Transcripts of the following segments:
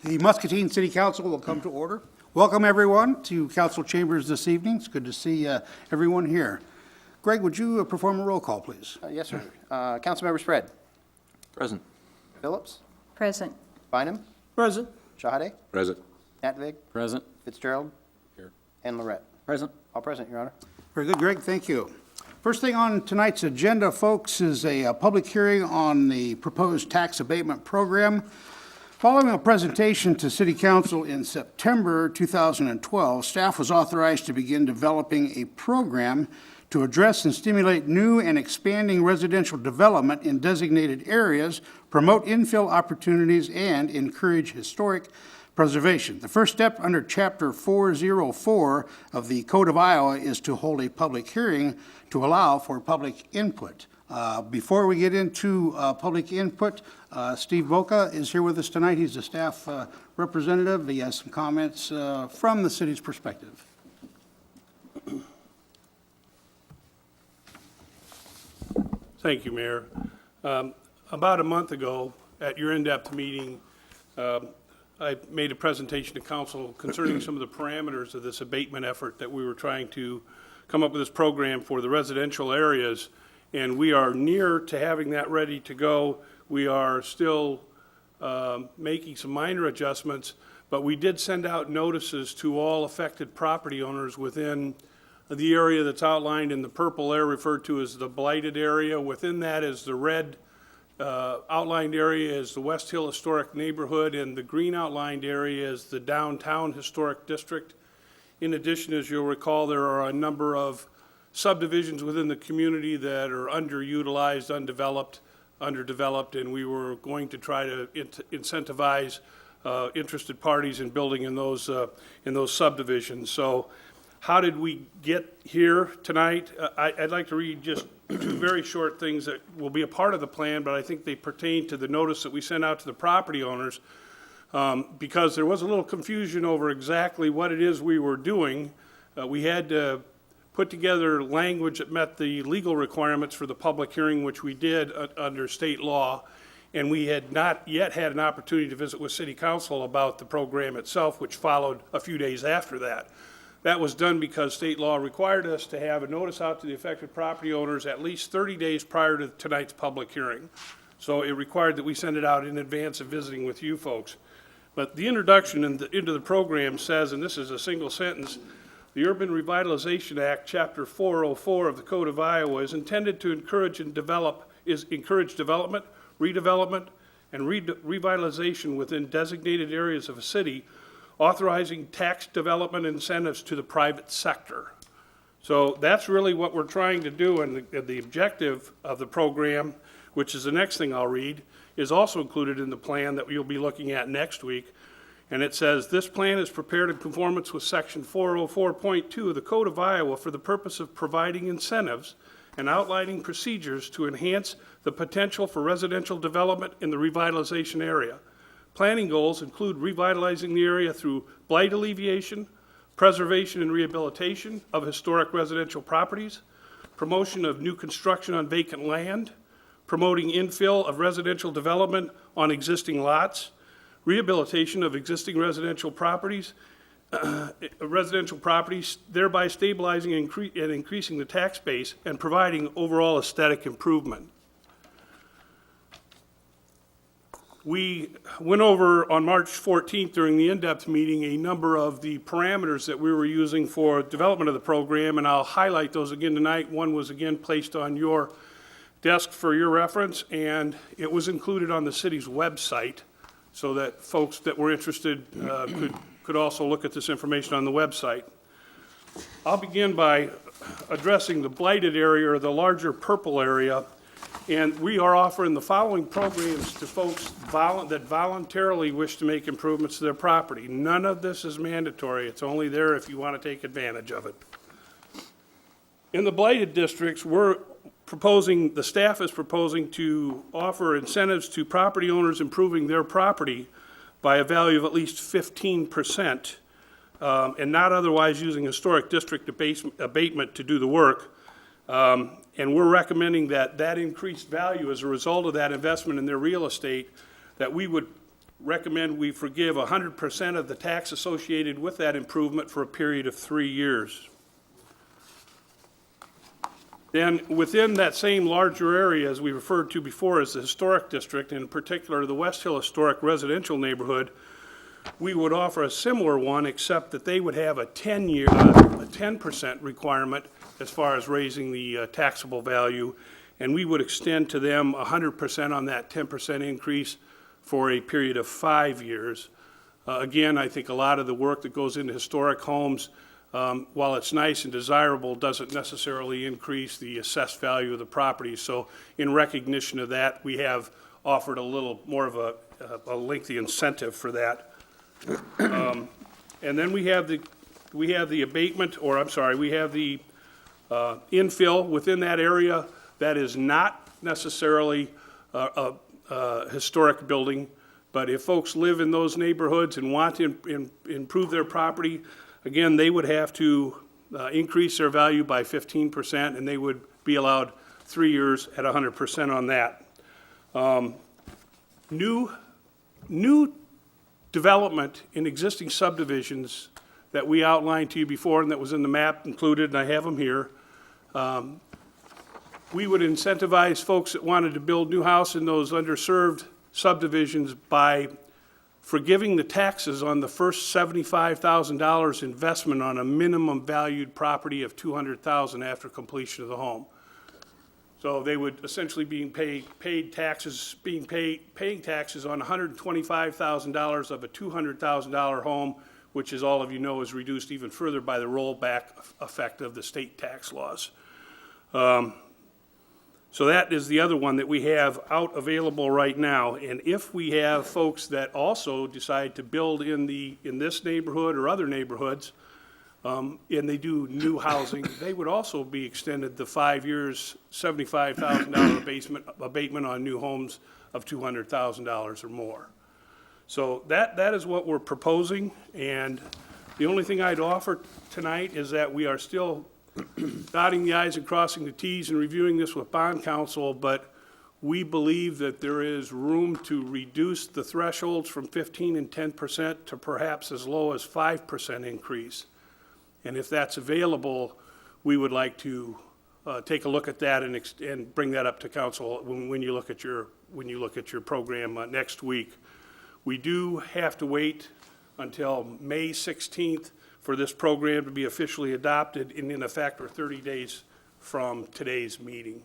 The Muscatine City Council will come to order. Welcome, everyone, to council chambers this evening. It's good to see everyone here. Greg, would you perform a roll call, please? Yes, sir. Councilmember Spread. Present. Phillips. Present. Bynum. Present. Shahade. Present. Natvig. Present. Fitzgerald. Here. And Lorette. Present. All present, Your Honor. Very good, Greg, thank you. First thing on tonight's agenda, folks, is a public hearing on the proposed tax abatement program. Following a presentation to City Council in September 2012, staff was authorized to begin developing a program to address and stimulate new and expanding residential development in designated areas, promote infill opportunities, and encourage historic preservation. The first step under Chapter 404 of the Code of Iowa is to hold a public hearing to allow for public input. Before we get into public input, Steve Boca is here with us tonight. He's the staff representative. He has some comments from the city's perspective. Thank you, Mayor. About a month ago, at your in-depth meeting, I made a presentation to council concerning some of the parameters of this abatement effort that we were trying to come up with this program for the residential areas, and we are near to having that ready to go. We are still making some minor adjustments, but we did send out notices to all affected property owners within the area that's outlined in the purple area referred to as the blighted area. Within that is the red outlined area is the West Hill Historic Neighborhood, and the green outlined area is the Downtown Historic District. In addition, as you'll recall, there are a number of subdivisions within the community that are underutilized, underdeveloped, and we were going to try to incentivize interested parties in building in those subdivisions. So how did we get here tonight? I'd like to read just two very short things that will be a part of the plan, but I think they pertain to the notice that we sent out to the property owners, because there was a little confusion over exactly what it is we were doing. We had to put together language that met the legal requirements for the public hearing, which we did under state law, and we had not yet had an opportunity to visit with City Council about the program itself, which followed a few days after that. That was done because state law required us to have a notice out to the affected property owners at least 30 days prior to tonight's public hearing. So it required that we send it out in advance of visiting with you folks. But the introduction into the program says, and this is a single sentence, the Urban Revitalization Act, Chapter 404 of the Code of Iowa, is intended to encourage development, redevelopment, and revitalization within designated areas of a city, authorizing tax development incentives to the private sector. So that's really what we're trying to do, and the objective of the program, which is the next thing I'll read, is also included in the plan that you'll be looking at next week. And it says, this plan is prepared in conformance with Section 404.2 of the Code of Iowa for the purpose of providing incentives and outlining procedures to enhance the potential for residential development in the revitalization area. Planning goals include revitalizing the area through blight alleviation, preservation and rehabilitation of historic residential properties, promotion of new construction on vacant land, promoting infill of residential development on existing lots, rehabilitation of existing residential properties, thereby stabilizing and increasing the tax base and providing overall aesthetic improvement. We went over on March 14th during the in-depth meeting a number of the parameters that we were using for development of the program, and I'll highlight those again tonight. One was again placed on your desk for your reference, and it was included on the city's website so that folks that were interested could also look at this information on the website. I'll begin by addressing the blighted area, or the larger purple area. And we are offering the following programs to folks that voluntarily wish to make improvements to their property. None of this is mandatory. It's only there if you want to take advantage of it. In the blighted districts, the staff is proposing to offer incentives to property owners improving their property by a value of at least 15%, and not otherwise using historic district abatement to do the work. And we're recommending that increased value as a result of that investment in their real estate, that we would recommend we forgive 100% of the tax associated with that improvement for a period of 3 years. Then, within that same larger area, as we referred to before as the historic district, in particular the West Hill Historic Residential Neighborhood, we would offer a similar one, except that they would have a 10% requirement as far as raising the taxable value, and we would extend to them 100% on that 10% increase for a period of 5 years. Again, I think a lot of the work that goes into historic homes, while it's nice and desirable, doesn't necessarily increase the assessed value of the property. So in recognition of that, we have offered a little more of a lengthy incentive for that. And then we have the abatement, or I'm sorry, we have the infill within that area that is not necessarily a historic building, but if folks live in those neighborhoods and want to improve their property, again, they would have to increase their value by 15%, and they would be allowed 3 years at 100% on that. New development in existing subdivisions that we outlined to you before and that was in the map included, and I have them here. We would incentivize folks that wanted to build new house in those underserved subdivisions by forgiving the taxes on the first $75,000 investment on a minimum valued property of $200,000 after completion of the home. So they would essentially paying taxes on $125,000 of a $200,000 home, which, as all of you know, is reduced even further by the rollback effect of the state tax laws. So that is the other one that we have out available right now. And if we have folks that also decide to build in this neighborhood or other neighborhoods, and they do new housing, they would also be extended the 5 years, $75,000 abatement on new homes of $200,000 or more. So that is what we're proposing, and the only thing I'd offer tonight is that we are still dotting the i's and crossing the t's and reviewing this with bond counsel, but we believe that there is room to reduce the thresholds from 15% and 10% to perhaps as low as 5% increase. And if that's available, we would like to take a look at that and bring that up to council when you look at your program next week. We do have to wait until May 16th for this program to be officially adopted and in effect for 30 days from today's meeting.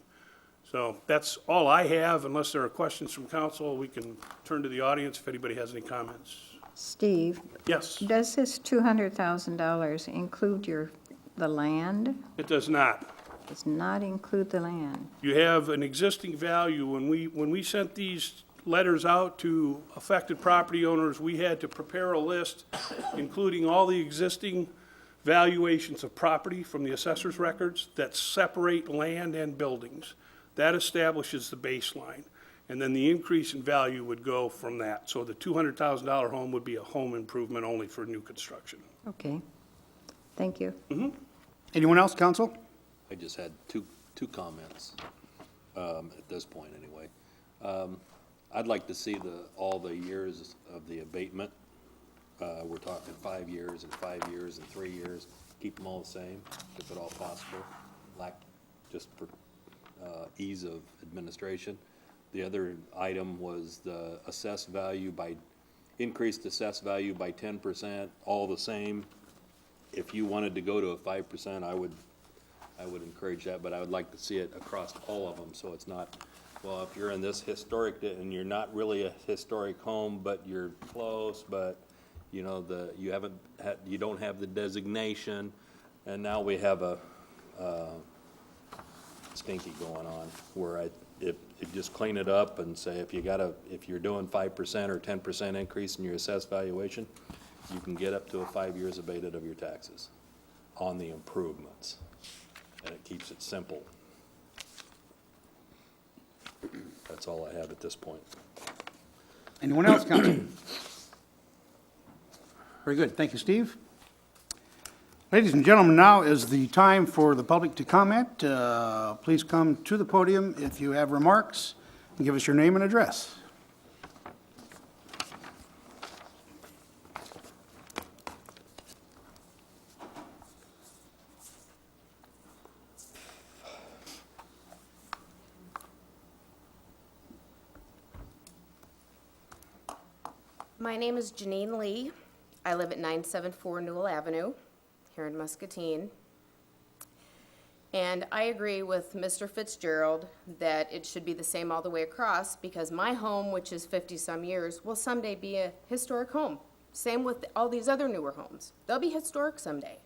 So that's all I have. Unless there are questions from council, we can turn to the audience if anybody has any comments. Steve, Yes, does this $200,000 include the land? it does not. Does not include the land. You have an existing value. When we sent these letters out to affected property owners, we had to prepare a list including all the existing valuations of property from the assessor's records that separate land and buildings. That establishes the baseline, and then the increase in value would go from that. So the $200,000 home would be a home improvement only for new construction. Okay. Thank you. Anyone else, council? I just had two comments, at this point anyway. I'd like to see all the years of the abatement. We're talking 5 years and 5 years and 3 years. Keep them all the same, if at all possible, just for ease of administration. The other item was the increased assessed value by 10%, all the same. If you wanted to go to a 5%, I would encourage that, but I would like to see it across all of them, so it's not, well, if you're in this historic, and you're not really a historic home, but you're close, but, you know, you don't have the designation, and now we have a stinky going on, where if just clean it up and say, if you're doing 5% or 10% increase in your assessed valuation, you can get up to a 5 years abated of your taxes on the improvements, and it keeps it simple. That's all I have at this point. Anyone else, council? Very good. Thank you, Steve. Ladies and gentlemen, now is the time for the public to comment. Please come to the podium if you have remarks and give us your name and address. My name is Janine Lee. I live at 974 Newell Avenue here in Muscatine. And I agree with Mr. Fitzgerald that it should be the same all the way across because my home, which is 50-some years, will someday be a historic home. Same with all these other newer homes. They'll be historic someday.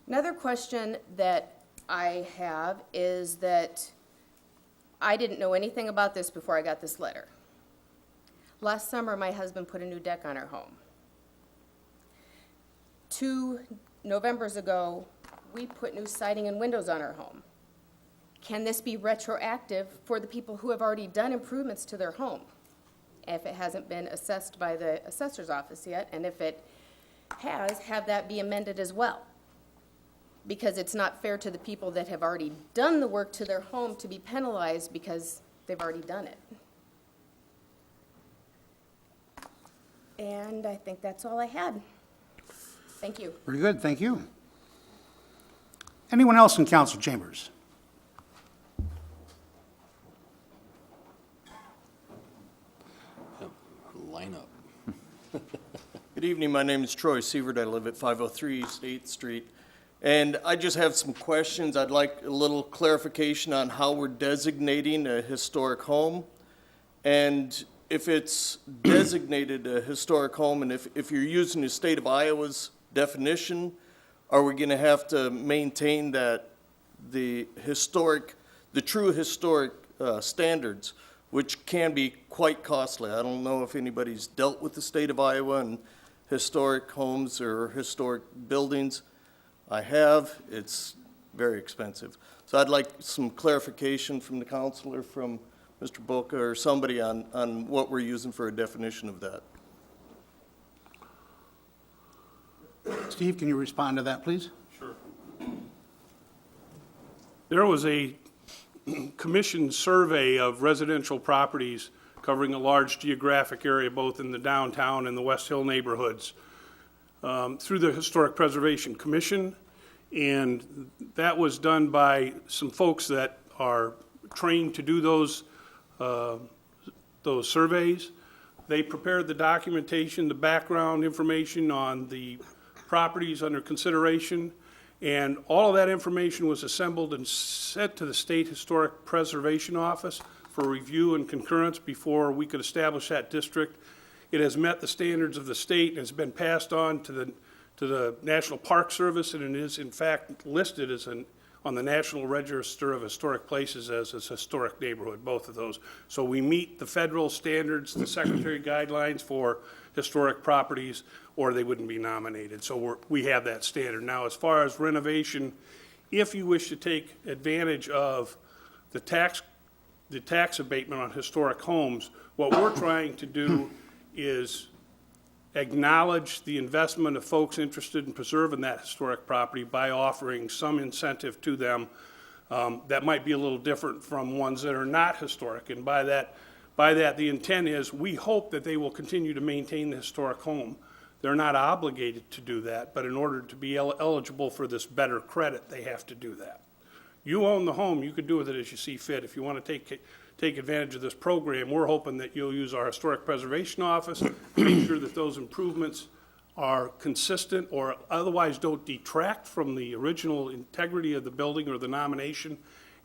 Another question that I have is that I didn't know anything about this before I got this letter. Last summer, my husband put a new deck on our home. 2 Novembers ago, we put new siding and windows on our home. Can this be retroactive for the people who have already done improvements to their home? If it hasn't been assessed by the assessor's office yet, and if it has, have that be amended as well? Because it's not fair to the people that have already done the work to their home to be penalized because they've already done it. And I think that's all I had. Thank you. Very good, thank you. Anyone else in council chambers? Line up. Good evening, my name is Troy Sievert, I live at 503 East 8th Street. And I just have some questions, I'd like a little clarification on how we're designating a historic home. And if it's designated a historic home, and if you're using the state of Iowa's definition, are we gonna have to maintain that the true historic standards, which can be quite costly? I don't know if anybody's dealt with the state of Iowa and historic homes or historic buildings. I have, it's very expensive. So I'd like some clarification from the counselor, from Mr. Boca or somebody on what we're using for a definition of that. Steve, can you respond to that, please? Sure. There was a commission survey of residential properties covering a large geographic area, both in the downtown and the West Hill neighborhoods, through the Historic Preservation Commission, and that was done by some folks that are trained to do those surveys. They prepared the documentation, the background information on the properties under consideration, and all of that information was assembled and sent to the State Historic Preservation Office for review and concurrence before we could establish that district. It has met the standards of the state and has been passed on to the National Park Service, and it is in fact listed as on the National Register of Historic Places as a historic neighborhood, both of those. So we meet the federal standards, the secretary guidelines for historic properties, or they wouldn't be nominated. So we have that standard. Now, as far as renovation, if you wish to take advantage of the tax abatement on historic homes, what we're trying to do is acknowledge the investment of folks interested in preserving that historic property by offering some incentive to them that might be a little different from ones that are not historic. And by that, the intent is we hope that they will continue to maintain the historic home. They're not obligated to do that, but in order to be eligible for this better credit, they have to do that. You own the home, you can do with it as you see fit. If you want to take advantage of this program, we're hoping that you'll use our Historic Preservation Office, make sure that those improvements are consistent or otherwise don't detract from the original integrity of the building or the nomination,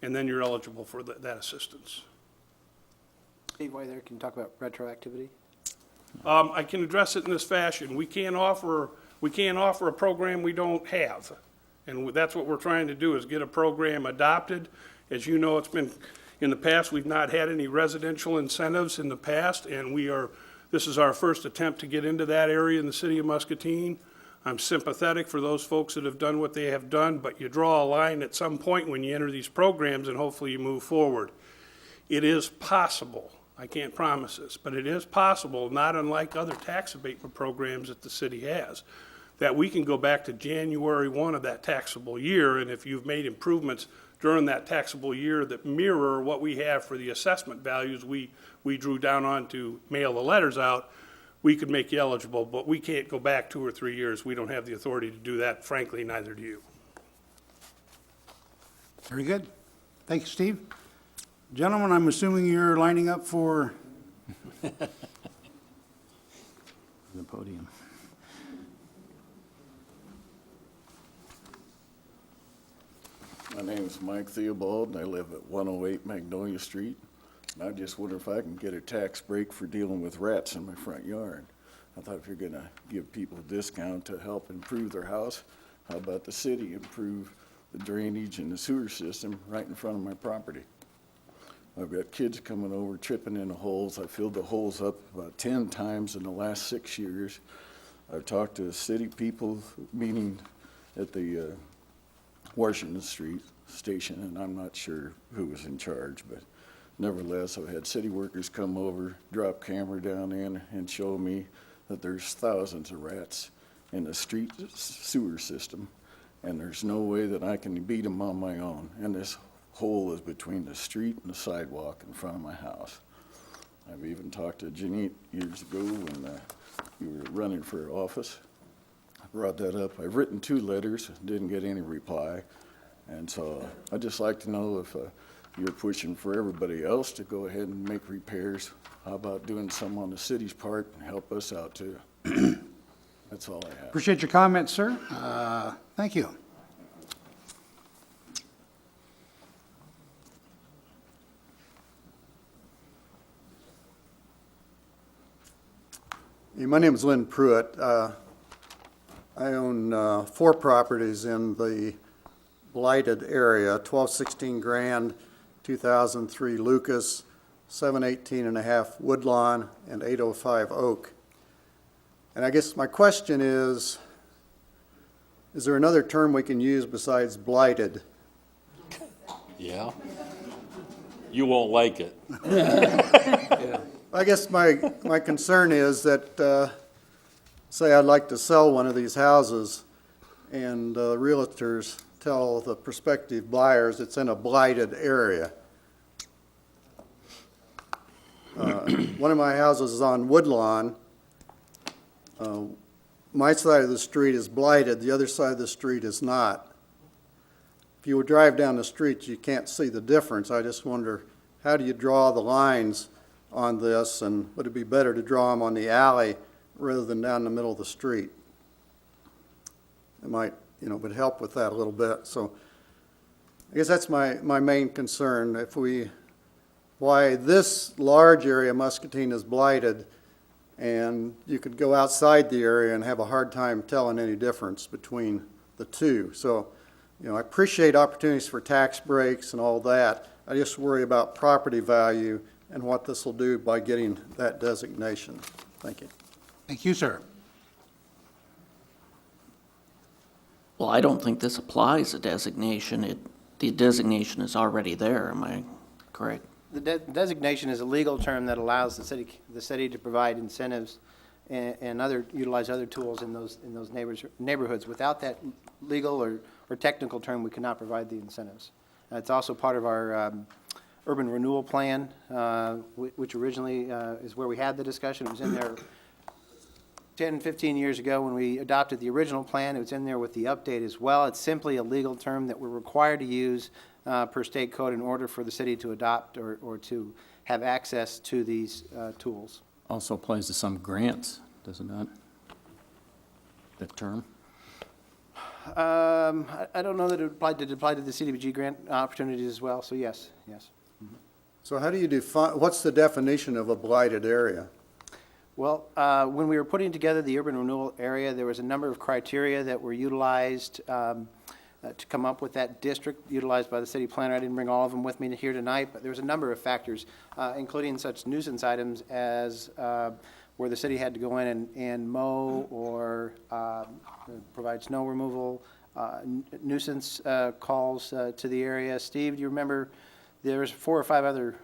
and then you're eligible for that assistance. Steve, while you're there, can you talk about retroactivity? I can address it in this fashion. We can't offer a program we don't have. And that's what we're trying to do, is get a program adopted. As you know, in the past, we've not had any residential incentives in the past, and this is our first attempt to get into that area in the city of Muscatine. I'm sympathetic for those folks that have done what they have done, but you draw a line at some point when you enter these programs, and hopefully you move forward. It is possible, I can't promise this, but it is possible, not unlike other tax abatement programs that the city has, that we can go back to January 1 of that taxable year, and if you've made improvements during that taxable year that mirror what we have for the assessment values we drew down on to mail the letters out, we could make you eligible, but we can't go back 2 or 3 years. We don't have the authority to do that. Frankly, neither do you. Very good. Thank you, Steve. Gentlemen, I'm assuming you're lining up for My name's Mike Theobald, and I live at 108 Magnolia Street. And I just wonder if I can get a tax break for dealing with rats in my front yard. I thought if you're gonna give people a discount to help improve their house, how about the city improve the drainage and the sewer system right in front of my property? I've got kids coming over, tripping in the holes. I filled the holes up about 10 times in the last 6 years. I've talked to city people, meeting at the Washington Street station, and I'm not sure who was in charge, but nevertheless, I've had city workers come over, drop camera down in, and show me that there's thousands of rats in the street sewer system, and there's no way that I can beat them on my own. And this hole is between the street and the sidewalk in front of my house. I've even talked to Janine years ago when you were running for office. I brought that up. I've written 2 letters, didn't get any reply. And so I'd just like to know if you're pushing for everybody else to go ahead and make repairs. How about doing some on the city's part and help us out too? That's all I have. Appreciate your comments, sir. Thank you. My name is Lynn Pruitt. I own 4 properties in the blighted area, 1216 Grand, 2003 Lucas, 718 and a half Woodlawn, and 805 Oak. And I guess my question is there another term we can use besides blighted? Yeah? You won't like it. I guess my concern is that, say I'd like to sell one of these houses, and realtors tell the prospective buyers it's in a blighted area. One of my houses is on Woodlawn. My side of the street is blighted, the other side of the street is not. If you would drive down the street, you can't see the difference. I just wonder, how do you draw the lines on this, and would it be better to draw them on the alley rather than down the middle of the street? It might, would help with that a little bit. So I guess that's my main concern. Why this large area, Muscatine, is blighted, and you could go outside the area and have a hard time telling any difference between the two. So, I appreciate opportunities for tax breaks and all that. I just worry about property value and what this will do by getting that designation. Thank you. Thank you, sir. Well, I don't think this applies a designation. The designation is already there, am I correct? The designation is a legal term that allows the city to provide incentives and utilize other tools in those neighborhoods. Without that legal or technical term, we cannot provide the incentives. It's also part of our urban renewal plan, which originally is where we had the discussion. It was in there 10, 15 years ago when we adopted the original plan. It was in there with the update as well. It's simply a legal term that we're required to use per state code in order for the city to adopt or to have access to these tools. Also applies to some grants, does it not? That term? I don't know that it applied to the CDBG grant opportunities as well, so yes. So how do you define, what's the definition of a blighted area? Well, when we were putting together the urban renewal area, there was a number of criteria that were utilized to come up with that district, utilized by the city planner. I didn't bring all of them with me here tonight, but there was a number of factors, including such nuisance items as where the city had to go in and mow or provide snow removal, nuisance calls to the area. Steve, do you remember, there's 4 or 5 other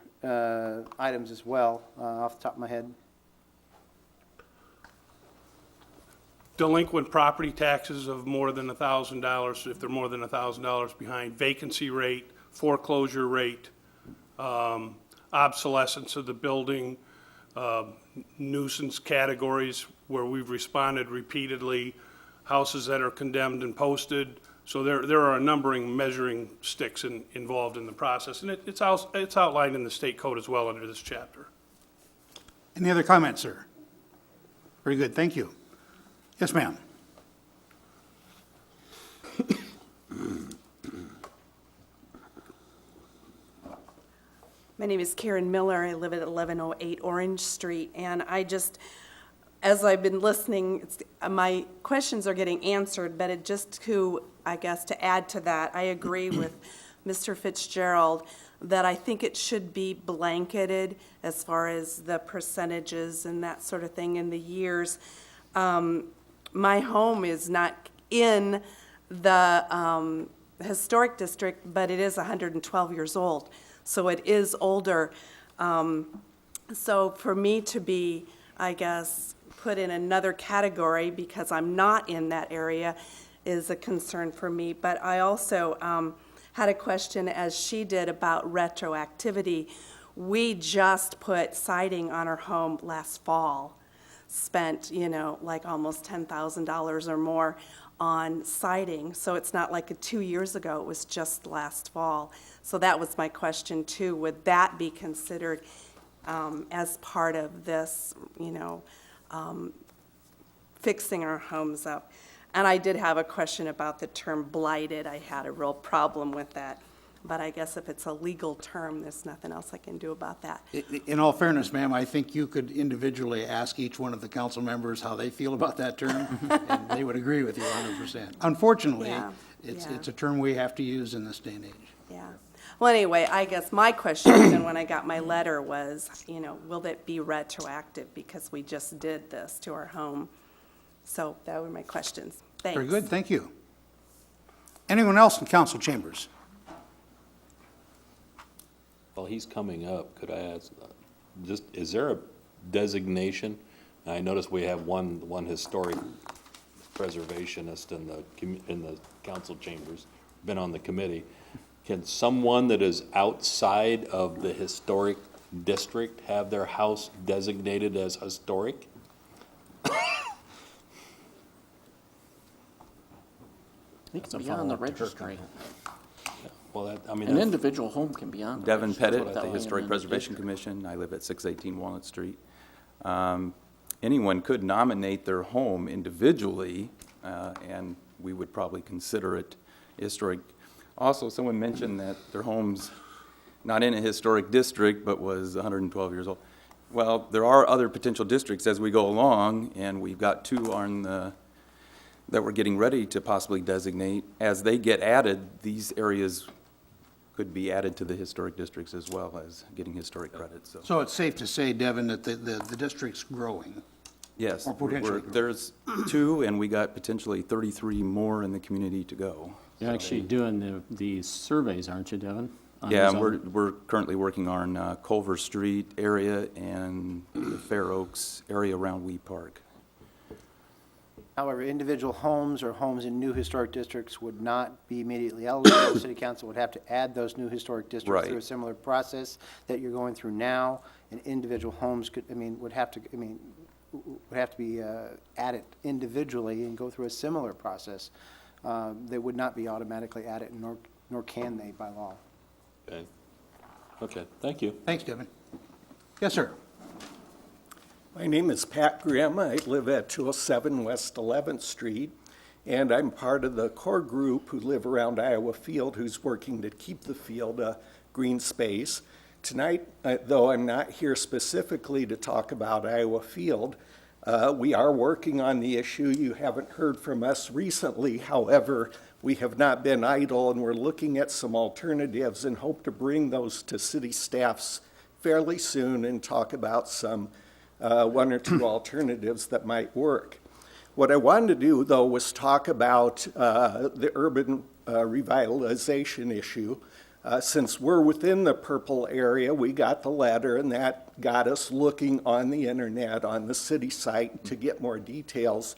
items as well, off the top of my head? Delinquent property taxes of more than $1,000, if they're more than $1,000 behind, vacancy rate, foreclosure rate, obsolescence of the building, nuisance categories where we've responded repeatedly, houses that are condemned and posted. So there are a numbering measuring sticks involved in the process, and it's outlined in the state code as well under this chapter. Any other comments, sir? Very good, thank you. Yes, ma'am. My name is Karen Miller. I live at 1108 Orange Street, and I just, as I've been listening, my questions are getting answered, but it just to, I guess, to add to that, I agree with Mr. Fitzgerald that I think it should be blanketed as far as the percentages and that sort of thing in the years. My home is not in the historic district, but it is 112 years old, so it is older. So for me to be, I guess, put in another category because I'm not in that area is a concern for me. But I also had a question, as she did, about retroactivity. We just put siding on our home last fall, spent, like almost $10,000 or more on siding. So it's not like 2 years ago, it was just last fall. So that was my question too. Would that be considered as part of this, fixing our homes up? And I did have a question about the term blighted. I had a real problem with that. But I guess if it's a legal term, there's nothing else I can do about that. In all fairness, ma'am, I think you could individually ask each one of the council members how they feel about that term, and they would agree with you 100%. Unfortunately, Yeah, it's a term we have to use in this day and age. Yeah. Well, anyway, I guess my question, then when I got my letter was, will it be retroactive because we just did this to our home? So that were my questions. Thanks. Very good, thank you. Anyone else in council chambers? While he's coming up, could I ask, is there a designation? And I noticed we have one historic preservationist in the council chambers, been on the committee. Can someone that is outside of the historic district have their house designated as historic? It can be on the registry. Well, An individual home can be on the Devin registry Pettit, without the being Historic in the Preservation district. Commission. I live at 618 Walnut Street. Anyone could nominate their home individually, and we would probably consider it historic. Also, someone mentioned that their home's not in a historic district, but was 112 years old. Well, there are other potential districts as we go along, and we've got two on the that we're getting ready to possibly designate. As they get added, these areas could be added to the historic districts as well as getting historic credit, so. So it's safe to say, Devin, that the district's growing. Yes, Or potentially growing. there's two, and we got potentially 33 more in the community to go. You're actually doing these surveys, aren't you, Devin? On Yeah, these and other- we're currently working on Culver Street area and the Fair Oaks area around Wee Park. However, individual homes or homes in new historic districts would not be immediately eligible. The city council would have to add those new historic districts Right. through a similar process that you're going through now. And individual homes would have to be added individually and go through a similar process. They would not be automatically added, nor can they by law. Okay, thank you. Thanks, Devin. Yes, sir. My name is Pat Grimm. I live at 207 West 11th Street, and I'm part of the core group who live around Iowa Field, who's working to keep the field a green space. Tonight, though I'm not here specifically to talk about Iowa Field, we are working on the issue. You haven't heard from us recently. However, we have not been idle, and we're looking at some alternatives and hope to bring those to city staffs fairly soon and talk about some one or two alternatives that might work. What I wanted to do, though, was talk about the urban revitalization issue. Since we're within the purple area, we got the letter, and that got us looking on the internet, on the city site, to get more details.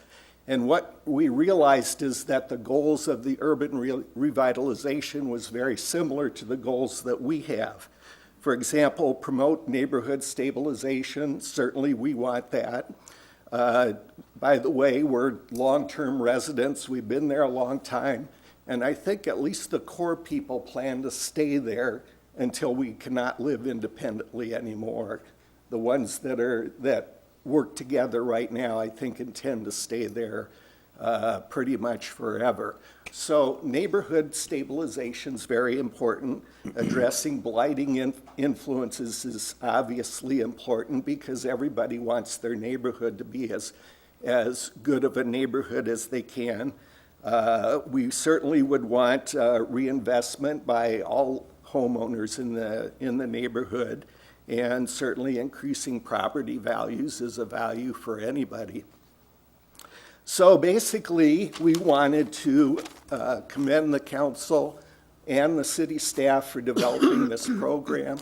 And what we realized is that the goals of the urban revitalization was very similar to the goals that we have. For example, promote neighborhood stabilization. Certainly we want that. By the way, we're long-term residents. We've been there a long time. And I think at least the core people plan to stay there until we cannot live independently anymore. The ones that work together right now, I think, intend to stay there pretty much forever. So neighborhood stabilization is very important. Addressing blighting influences is obviously important because everybody wants their neighborhood to be as good of a neighborhood as they can. We certainly would want reinvestment by all homeowners in the neighborhood, and certainly increasing property values is a value for anybody. So basically, we wanted to commend the council and the city staff for developing this program.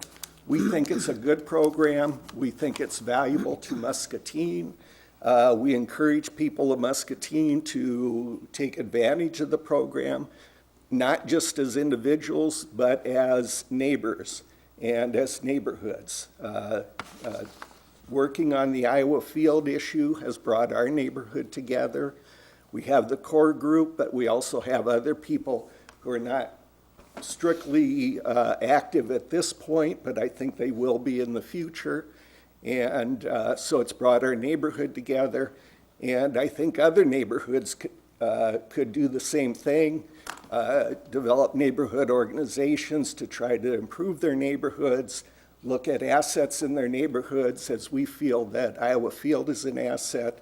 We think it's a good program. We think it's valuable to Muscatine. We encourage people of Muscatine to take advantage of the program, not just as individuals, but as neighbors and as neighborhoods. Working on the Iowa Field issue has brought our neighborhood together. We have the core group, but we also have other people who are not strictly active at this point, but I think they will be in the future. And so it's brought our neighborhood together. And I think other neighborhoods could do the same thing, develop neighborhood organizations to try to improve their neighborhoods, look at assets in their neighborhoods as we feel that Iowa Field is an asset,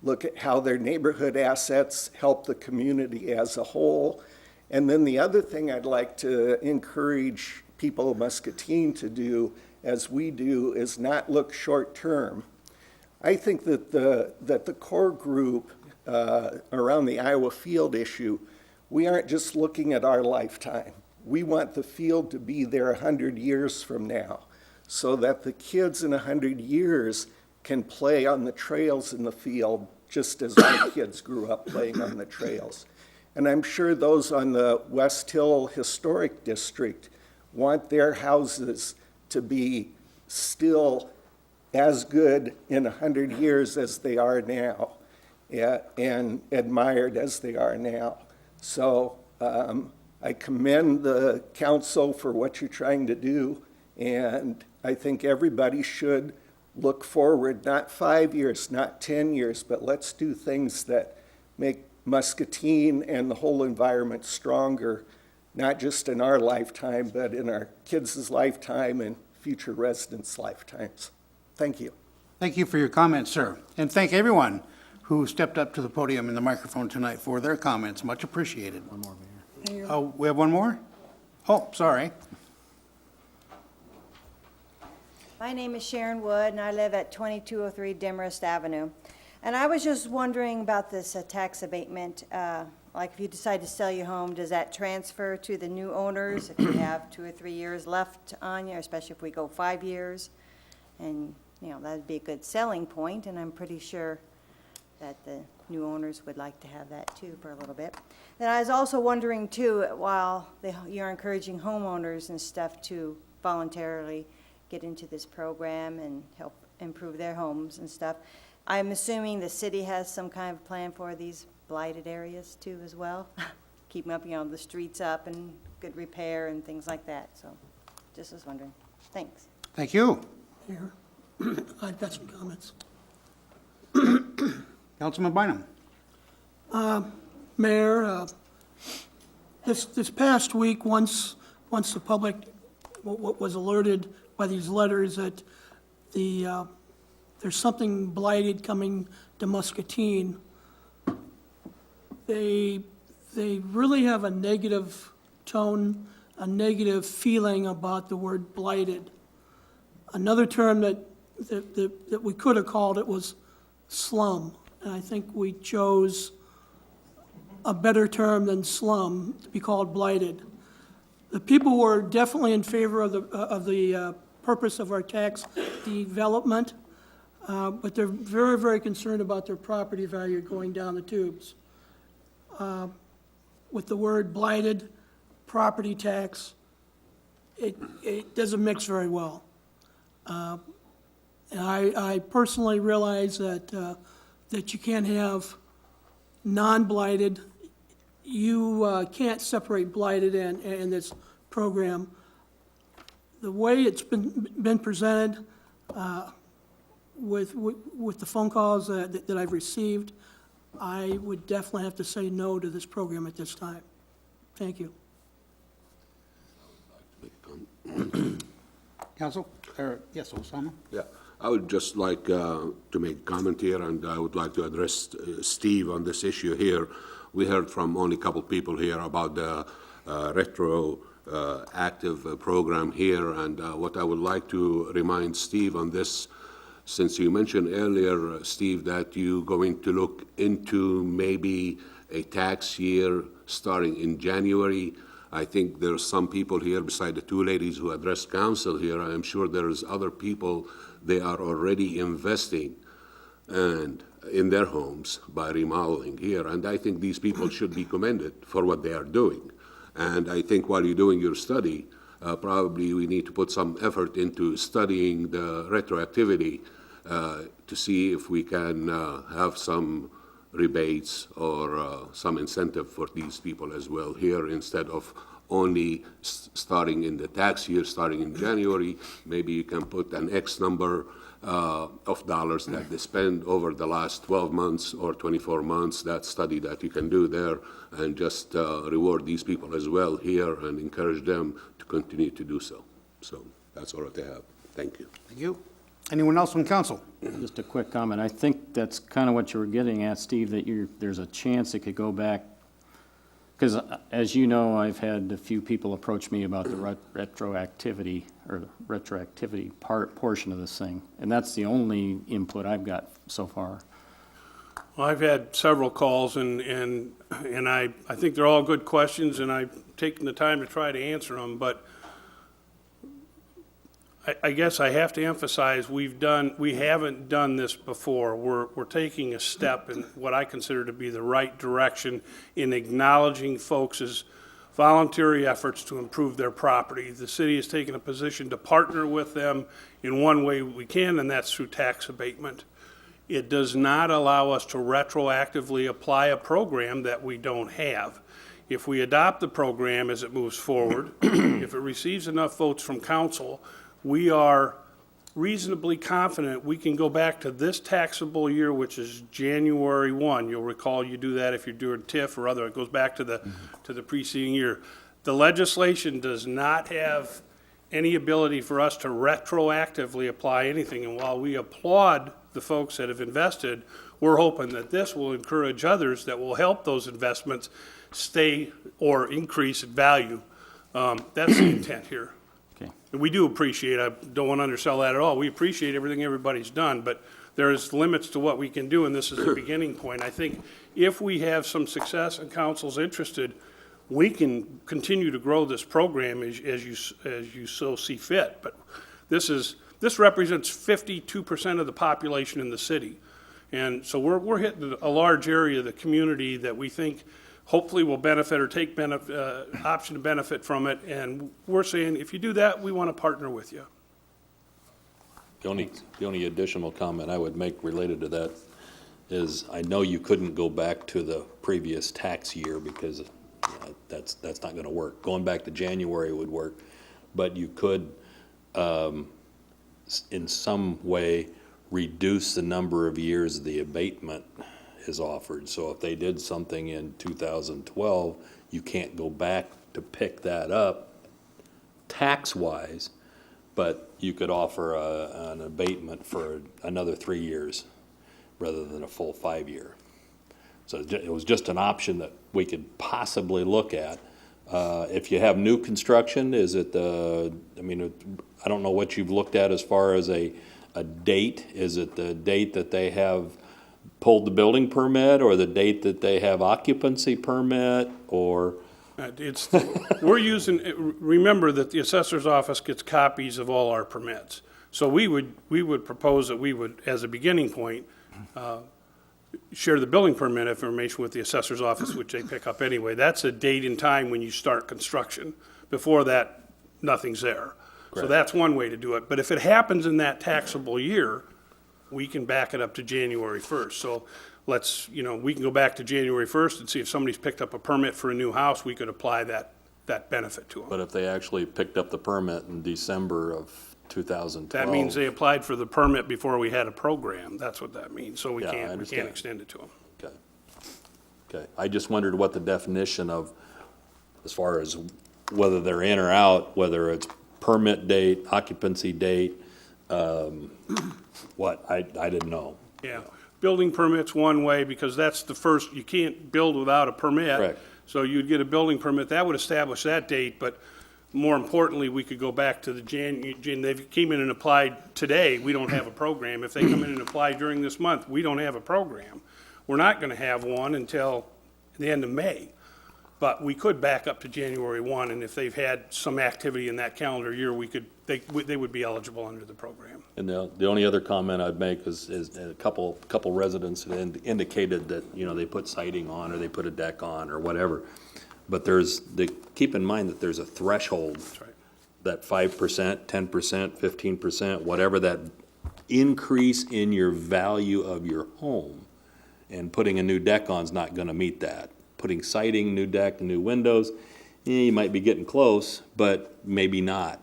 look at how their neighborhood assets help the community as a whole. And then the other thing I'd like to encourage people of Muscatine to do, as we do, is not look short-term. I think that the core group around the Iowa Field issue, we aren't just looking at our lifetime. We want the field to be there 100 years from now, so that the kids in 100 years can play on the trails in the field just as my kids grew up playing on the trails. And I'm sure those on the West Hill Historic District want their houses to be still as good in 100 years as they are now, and admired as they are now. So I commend the council for what you're trying to do, and I think everybody should look forward, not 5 years, not 10 years, but let's do things that make Muscatine and the whole environment stronger, not just in our lifetime, but in our kids' lifetime and future residents' lifetimes. Thank you. Thank you for your comments, sir. And thank everyone who stepped up to the podium and the microphone tonight for their comments. Much appreciated. One more, Mayor. Oh, we have one more? Oh, sorry. My name is Sharon Wood, and I live at 2203 Demarest Avenue. And I was just wondering about this tax abatement. Like if you decide to sell your home, does that transfer to the new owners if you have 2 or 3 years left on you, especially if we go 5 years? And, you know, that'd be a good selling point, and I'm pretty sure that the new owners would like to have that too for a little bit. Then I was also wondering too, while you're encouraging homeowners and stuff to voluntarily get into this program and help improve their homes and stuff, I'm assuming the city has some kind of plan for these blighted areas too as well? Keeping up, you know, the streets up and good repair and things like that. So just was wondering. Thanks. Thank you. Here, I've got some comments. Councilman Bynum. Mayor, this past week, once the public was alerted by these letters that there's something blighted coming to Muscatine, they really have a negative tone, a negative feeling about the word blighted. Another term that we could have called it was slum, and I think we chose a better term than slum to be called blighted. The people were definitely in favor of the purpose of our tax development, but they're very, very concerned about their property value going down the tubes. With the word blighted, property tax, it doesn't mix very well. And I personally realize that you can't have non-blighted. You can't separate blighted and this program. The way it's been presented with the phone calls that I've received, I would definitely have to say no to this program at this time. Thank you. Counsel, yes, Osama? Yeah, I would just like to make a comment here, and I would like to address Steve on this issue here. We heard from only a couple people here about the retroactive program here, and what I would like to remind Steve on this, since you mentioned earlier, Steve, that you're going to look into maybe a tax year starting in January. I think there's some people here beside the two ladies who addressed council here. I am sure there's other people, they are already investing and in their homes by remodeling here. And I think these people should be commended for what they are doing. And I think while you're doing your study, probably we need to put some effort into studying the retroactivity to see if we can have some rebates or some incentive for these people as well here, instead of only starting in the tax year, starting in January. Maybe you can put an X number of dollars that they spend over the last 12 months or 24 months, that study that you can do there, and just reward these people as well here and encourage them to continue to do so. So that's all that I have. Thank you. Thank you. Anyone else from council? Just a quick comment. I think that's kind of what you were getting at, Steve, that there's a chance it could go back. Because as you know, I've had a few people approach me about the retroactivity portion of this thing. And that's the only input I've got so far. Well, I've had several calls, and I think they're all good questions, and I've taken the time to try to answer them, but I guess I have to emphasize, we haven't done this before. We're taking a step in what I consider to be the right direction in acknowledging folks' voluntary efforts to improve their property. The city has taken a position to partner with them in one way we can, and that's through tax abatement. It does not allow us to retroactively apply a program that we don't have. If we adopt the program as it moves forward, if it receives enough votes from council, we are reasonably confident we can go back to this taxable year, which is January 1. You'll recall you do that if you're doing TIF or other. It goes back to the preceding year. The legislation does not have any ability for us to retroactively apply anything. And while we applaud the folks that have invested, we're hoping that this will encourage others that will help those investments stay or increase in value. That's the intent here. And we do appreciate, I don't want to undersell that at all, we appreciate everything everybody's done, but there's limits to what we can do, and this is the beginning point. I think if we have some success and council's interested, we can continue to grow this program as you so see fit. But this represents 52% of the population in the city. And so we're hitting a large area of the community that we think hopefully will benefit or take option to benefit from it. And we're saying, if you do that, we want to partner with you. The only additional comment I would make related to that is, I know you couldn't go back to the previous tax year because that's not going to work. Going back to January would work, but you could, in some way, reduce the number of years the abatement is offered. So if they did something in 2012, you can't go back to pick that up tax-wise, but you could offer an abatement for another 3 years rather than a full 5-year. So it was just an option that we could possibly look at. If you have new construction, is it I don't know what you've looked at as far as a date. Is it the date that they have pulled the building permit, or the date that they have occupancy permit, or? We're using, remember that the assessor's office gets copies of all our permits. So we would propose that we would, as a beginning point, share the building permit information with the assessor's office, which they pick up anyway. That's a date and time when you start construction. Before that, nothing's there. So that's one way to do it. But if it happens in that taxable year, we can back it up to January 1st. So we can go back to January 1st and see if somebody's picked up a permit for a new house, we could apply that benefit to them. But if they actually picked up the permit in December of 2012. That means they applied for the permit before we had a program. That's what that means. So we Yeah, I can't understand. extend it to them. Okay. Okay, I just wondered what the definition of, as far as whether they're in or out, whether it's permit date, occupancy date, I didn't know. Yeah, building permit's one way, because that's the first, you can't build without a permit. Correct. So you'd get a building permit, that would establish that date, but more importantly, we could go back to the they came in and applied today, we don't have a program. If they come in and apply during this month, we don't have a program. We're not gonna have one until the end of May. But we could back up to January 1, and if they've had some activity in that calendar year, they would be eligible under the program. And the only other comment I'd make is a couple residents had indicated that, they put siding on, or they put a deck on, or whatever. But keep in mind that there's a threshold. That's right. That 5%, 10%, 15%, whatever that increase in your value of your home, and putting a new deck on is not gonna meet that. Putting siding, new deck, new windows, you might be getting close, but maybe not.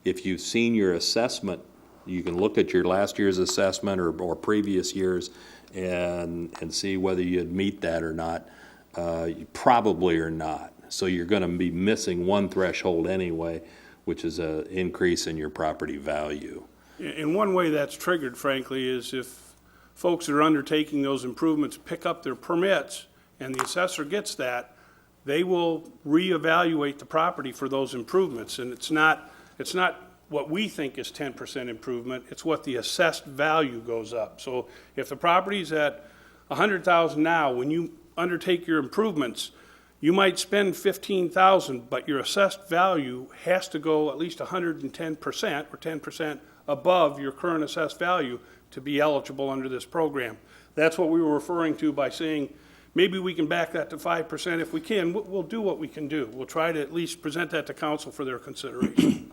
If you've seen your assessment, you can look at your last year's assessment or previous years and see whether you'd meet that or not. You probably are not. So you're gonna be missing one threshold anyway, which is an increase in your property value. And one way that's triggered, frankly, is if folks that are undertaking those improvements pick up their permits, and the assessor gets that, they will reevaluate the property for those improvements. And it's not what we think is 10% improvement, it's what the assessed value goes up. So if the property's at $100,000 now, when you undertake your improvements, you might spend $15,000, but your assessed value has to go at least 110% or 10% above your current assessed value to be eligible under this program. That's what we were referring to by saying, maybe we can back that to 5%. If we can, we'll do what we can do. We'll try to at least present that to council for their consideration.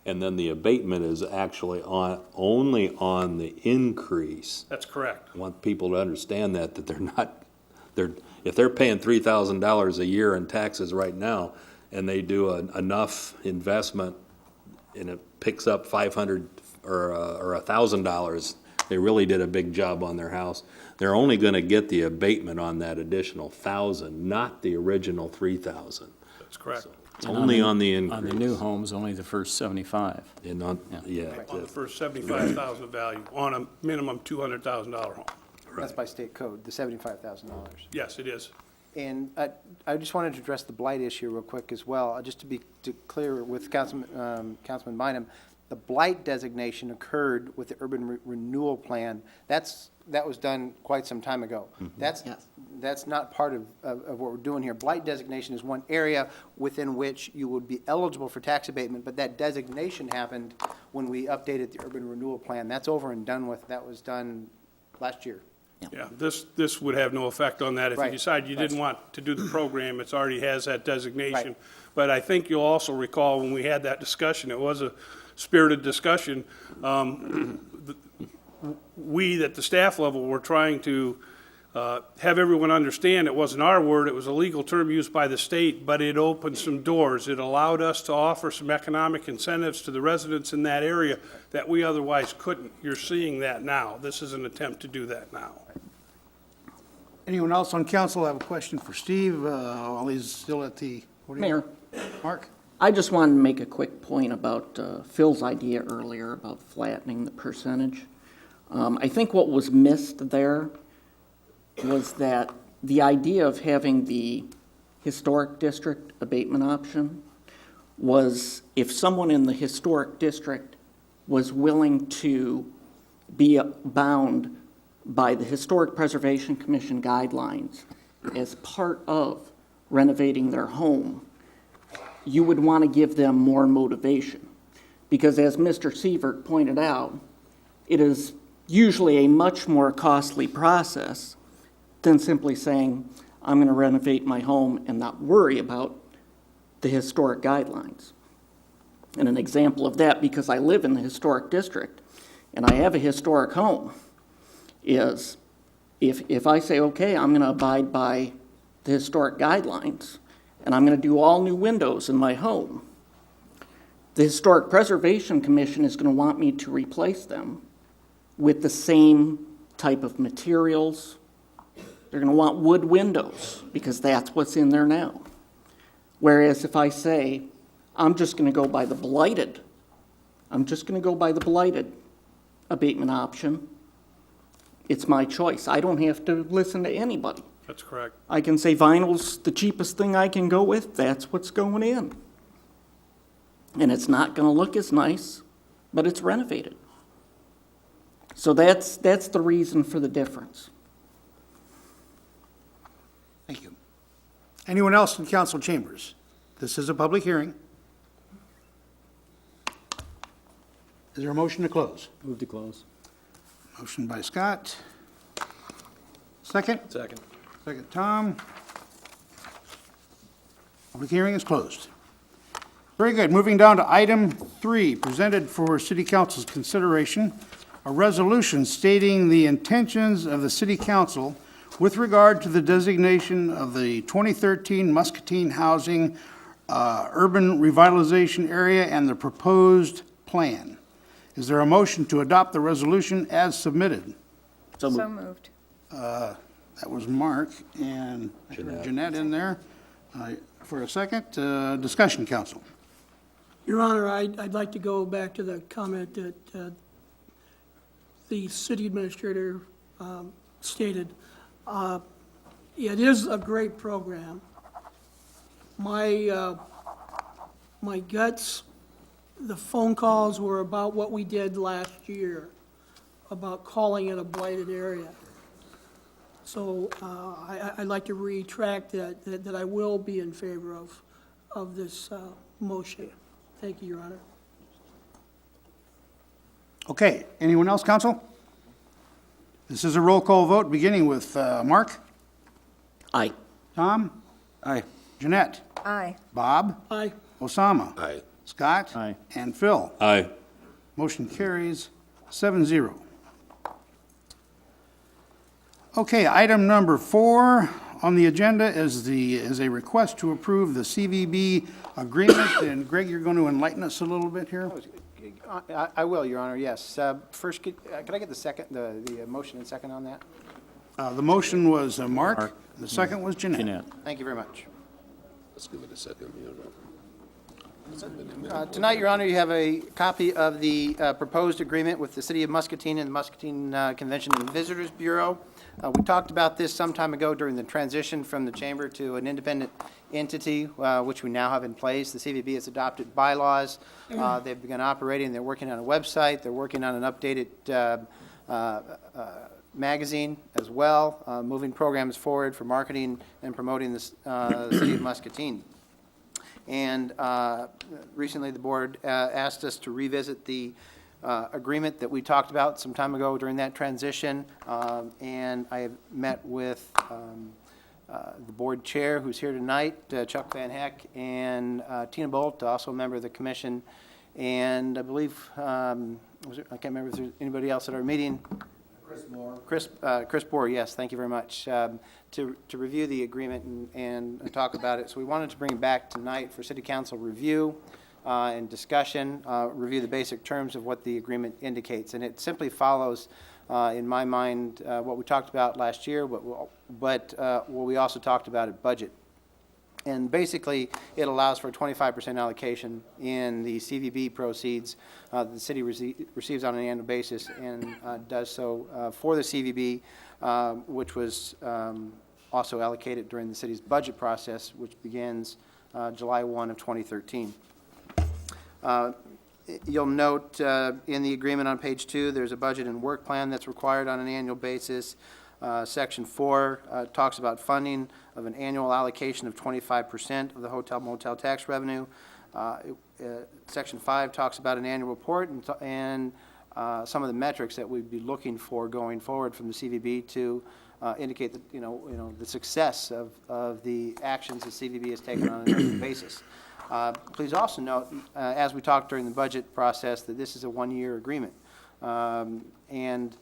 And then the abatement is actually only on the increase. That's correct. I want people to understand that if they're paying $3,000 a year in taxes right now, and they do enough investment, and it picks up $500 or $1,000, they really did a big job on their house. They're only gonna get the abatement on that additional $1,000, not the original $3,000. That's correct. It's only on the increase. On the new homes, only the first 75. And On the first 75,000 of value, on a minimum $200,000 home. That's by state code, the $75,000. Yes, it is. And I just wanted to address the blight issue real quick as well, just to be clear with Councilman Bynum. The blight designation occurred with the urban renewal plan. That was done quite some time ago. That's not part of what we're doing here. Blight designation is one area within which you would be eligible for tax abatement, but that designation happened when we updated the urban renewal plan. That's over and done with. That was done last year. Yeah, this would have no effect on that. If you Right. decide you didn't want to do the program, it already has that designation. Right. But I think you'll also recall when we had that discussion, it was a spirited discussion. We, at the staff level, were trying to have everyone understand it wasn't our word, it was a legal term used by the state, but it opened some doors. It allowed us to offer some economic incentives to the residents in that area that we otherwise couldn't. You're seeing that now. This is an attempt to do that now. Anyone else on council have a question for Steve while he's still at the podium? Mayor, Mark? I just wanted to make a quick point about Phil's idea earlier about flattening the percentage. I think what was missed there was that the idea of having the historic district abatement option was if someone in the historic district was willing to be bound by the Historic Preservation Commission guidelines as part of renovating their home, you would want to give them more motivation. Because as Mr. Sievert pointed out, it is usually a much more costly process than simply saying, I'm going to renovate my home and not worry about the historic guidelines. And an example of that, because I live in the historic district and I have a historic home, is if I say, okay, I'm going to abide by the historic guidelines and I'm going to do all new windows in my home, the Historic Preservation Commission is going to want me to replace them with the same type of materials They're going to want wood windows because that's what's in there now. Whereas if I say, I'm just going to go by the blighted, abatement option, it's my choice. I don't have to listen to anybody. That's correct. I can say vinyl's the cheapest thing I can go with, that's what's going in. And it's not going to look as nice, but it's renovated. So that's the reason for the difference. Thank you. Anyone else in council chambers? This is a public hearing. Is there a motion to close? Move to close. Motion by Scott. Second? Second. Second, Tom. Public hearing is closed. Very good. Moving down to item 3, presented for city council's consideration, a resolution stating the intentions of the city council with regard to the designation of the 2013 Muscatine Housing Urban Revitalization Area and the proposed plan. Is there a motion to adopt the resolution as submitted? So moved. That was Mark, and I heard Jeanette in there. For a second, discussion, council. Your Honor, I'd like to go back to the comment that the city administrator stated. It is a great program. My guts, the phone calls were about what we did last year, about calling it a blighted area. So I'd like to retract that I will be in favor of this motion. Thank you, Your Honor. Okay, anyone else, council? This is a roll call vote, beginning with Mark, Aye. Tom, Aye. Jeanette, Aye. Bob, Aye. Osama, Aye. Scott, Aye. and Phil. Aye. Motion carries 7-0. Okay, item number 4 on the agenda is a request to approve the CVB agreement. And Greg, you're going to enlighten us a little bit here? I will, Your Honor, yes. First, could I get the motion and second on that? The motion was Mark, the second was Jeanette. Jeanette. Thank you very much. Let's give it a second. Tonight, Your Honor, you have a copy of the proposed agreement with the City of Muscatine and the Muscatine Convention and Visitors Bureau. We talked about this some time ago during the transition from the chamber to an independent entity, which we now have in place. The CVB has adopted bylaws. They've begun operating. They're working on a website. They're working on an updated magazine as well, moving programs forward for marketing and promoting the City of Muscatine. And recently, the board asked us to revisit the agreement that we talked about some time ago during that transition. And I have met with the board chair, who's here tonight, Chuck Van Heck, and Tina Bolt, also a member of the commission. And I believe, I can't remember if there's anybody else at our meeting. Chris Moore. Chris Moore, yes, thank you very much, to review the agreement and talk about it. So we wanted to bring it back tonight for city council review and discussion, review the basic terms of what the agreement indicates. And it simply follows, in my mind, what we talked about last year, but what we also talked about at budget. And basically, it allows for a 25% allocation in the CVB proceeds the city receives on an annual basis, and does so for the CVB, which was also allocated during the city's budget process, which begins July 1 of 2013. You'll note in the agreement on page 2, there's a budget and work plan that's required on an annual basis. Section 4 talks about funding of an annual allocation of 25% of the hotel motel tax revenue. Section 5 talks about an annual report and some of the metrics that we'd be looking for going forward from the CVB to indicate that, the success of the actions that CVB has taken on an annual basis. Please also note, as we talked during the budget process, that this is a one-year agreement. And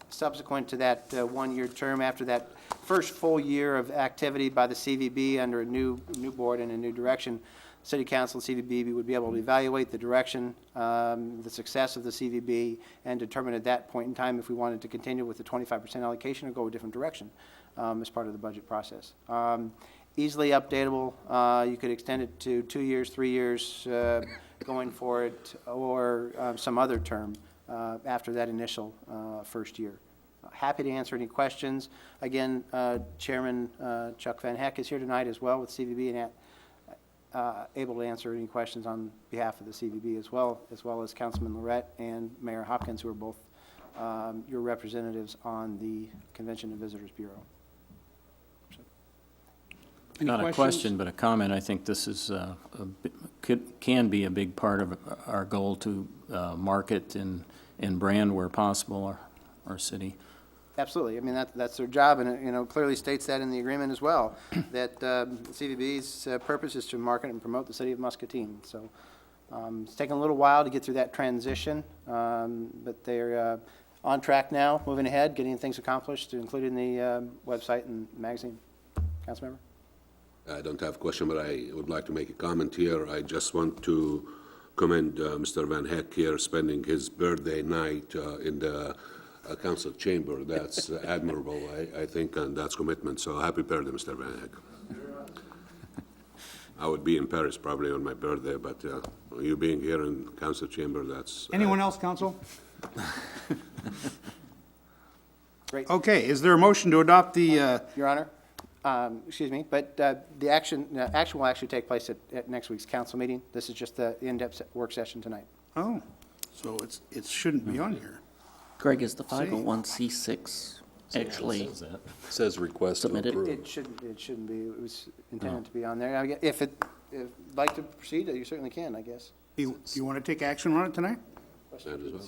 subsequent to that one-year term, after that first full year of activity by the CVB under a new board and a new direction, City Council, CVB would be able to evaluate the direction, the success of the CVB, and determine at that point in time if we wanted to continue with the 25% allocation or go a different direction as part of the budget process. Easily updatable. You could extend it to 2 years, 3 years going forward, or some other term after that initial first year. Happy to answer any questions. Again, Chairman Chuck Van Heck is here tonight as well with CVB and able to answer any questions on behalf of the CVB as well as Councilman Lorette and Mayor Hopkins, who are both your representatives on the Convention and Visitors Bureau. Any Not a questions? question, but a comment. I think this is, can be a big part of our goal to market and brand where possible our city. Absolutely. I mean, that's their job, and it clearly states that in the agreement as well, that CVB's purpose is to market and promote the city of Muscatine. So it's taken a little while to get through that transition, but they're on track now, moving ahead, getting things accomplished, including the website and magazine. Councilmember? I don't have a question, but I would like to make a comment here. I just want to commend Mr. Van Heck here spending his birthday night in the council chamber. That's admirable, I think, and that's commitment. So happy birthday, Mr. Van Heck. I would be in Paris probably on my birthday, but you being here in council chamber, that's... Anyone else, council? Great. Okay, is there a motion to adopt the, Your Honor, excuse me, but the action will actually take place at next week's council meeting. This is just the in-depth work session tonight. oh, so it shouldn't be on here. Greg, is the 501c6 actually Says that. Says request to Submitted. approve. It shouldn't be. It was intended to be on there. I guess if you'd like to proceed, you certainly can, I guess. You want to take action on it tonight? That as well.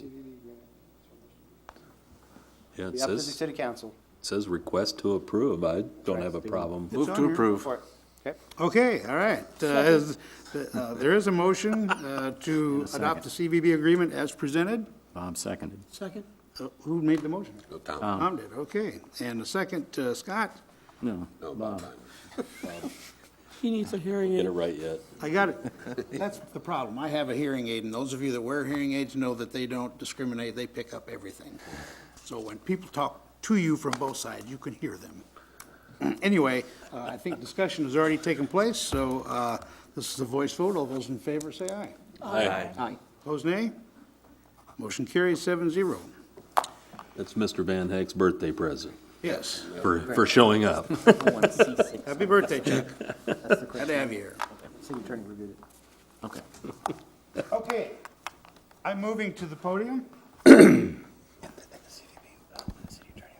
Yeah, it Be up to the says, city council. says request to approve. I don't have a problem. Move to approve. For it. Okay. Okay, all right. There is a motion to adopt the CVB agreement as presented. Bob seconded. Second? Who made the motion? No, Tom. Tom did, okay. And the second, Scott? No. No, Bob. He needs a hearing Get aid. it right yet. I got it. That's the problem. I have a hearing aid, and those of you that wear hearing aids know that they don't discriminate. They pick up everything. So when people talk to you from both sides, you can hear them. Anyway, I think discussion has already taken place, so this is a voice vote. All those in favor say aye. Aye. Aye. Opposed, nay? Motion carries 7-0. It's Mr. Van Heck's birthday present Yes. for showing up. 501c6. Happy birthday, Chuck. Glad to have you here. City attorney reviewed it. Okay. Okay, I'm moving to the podium.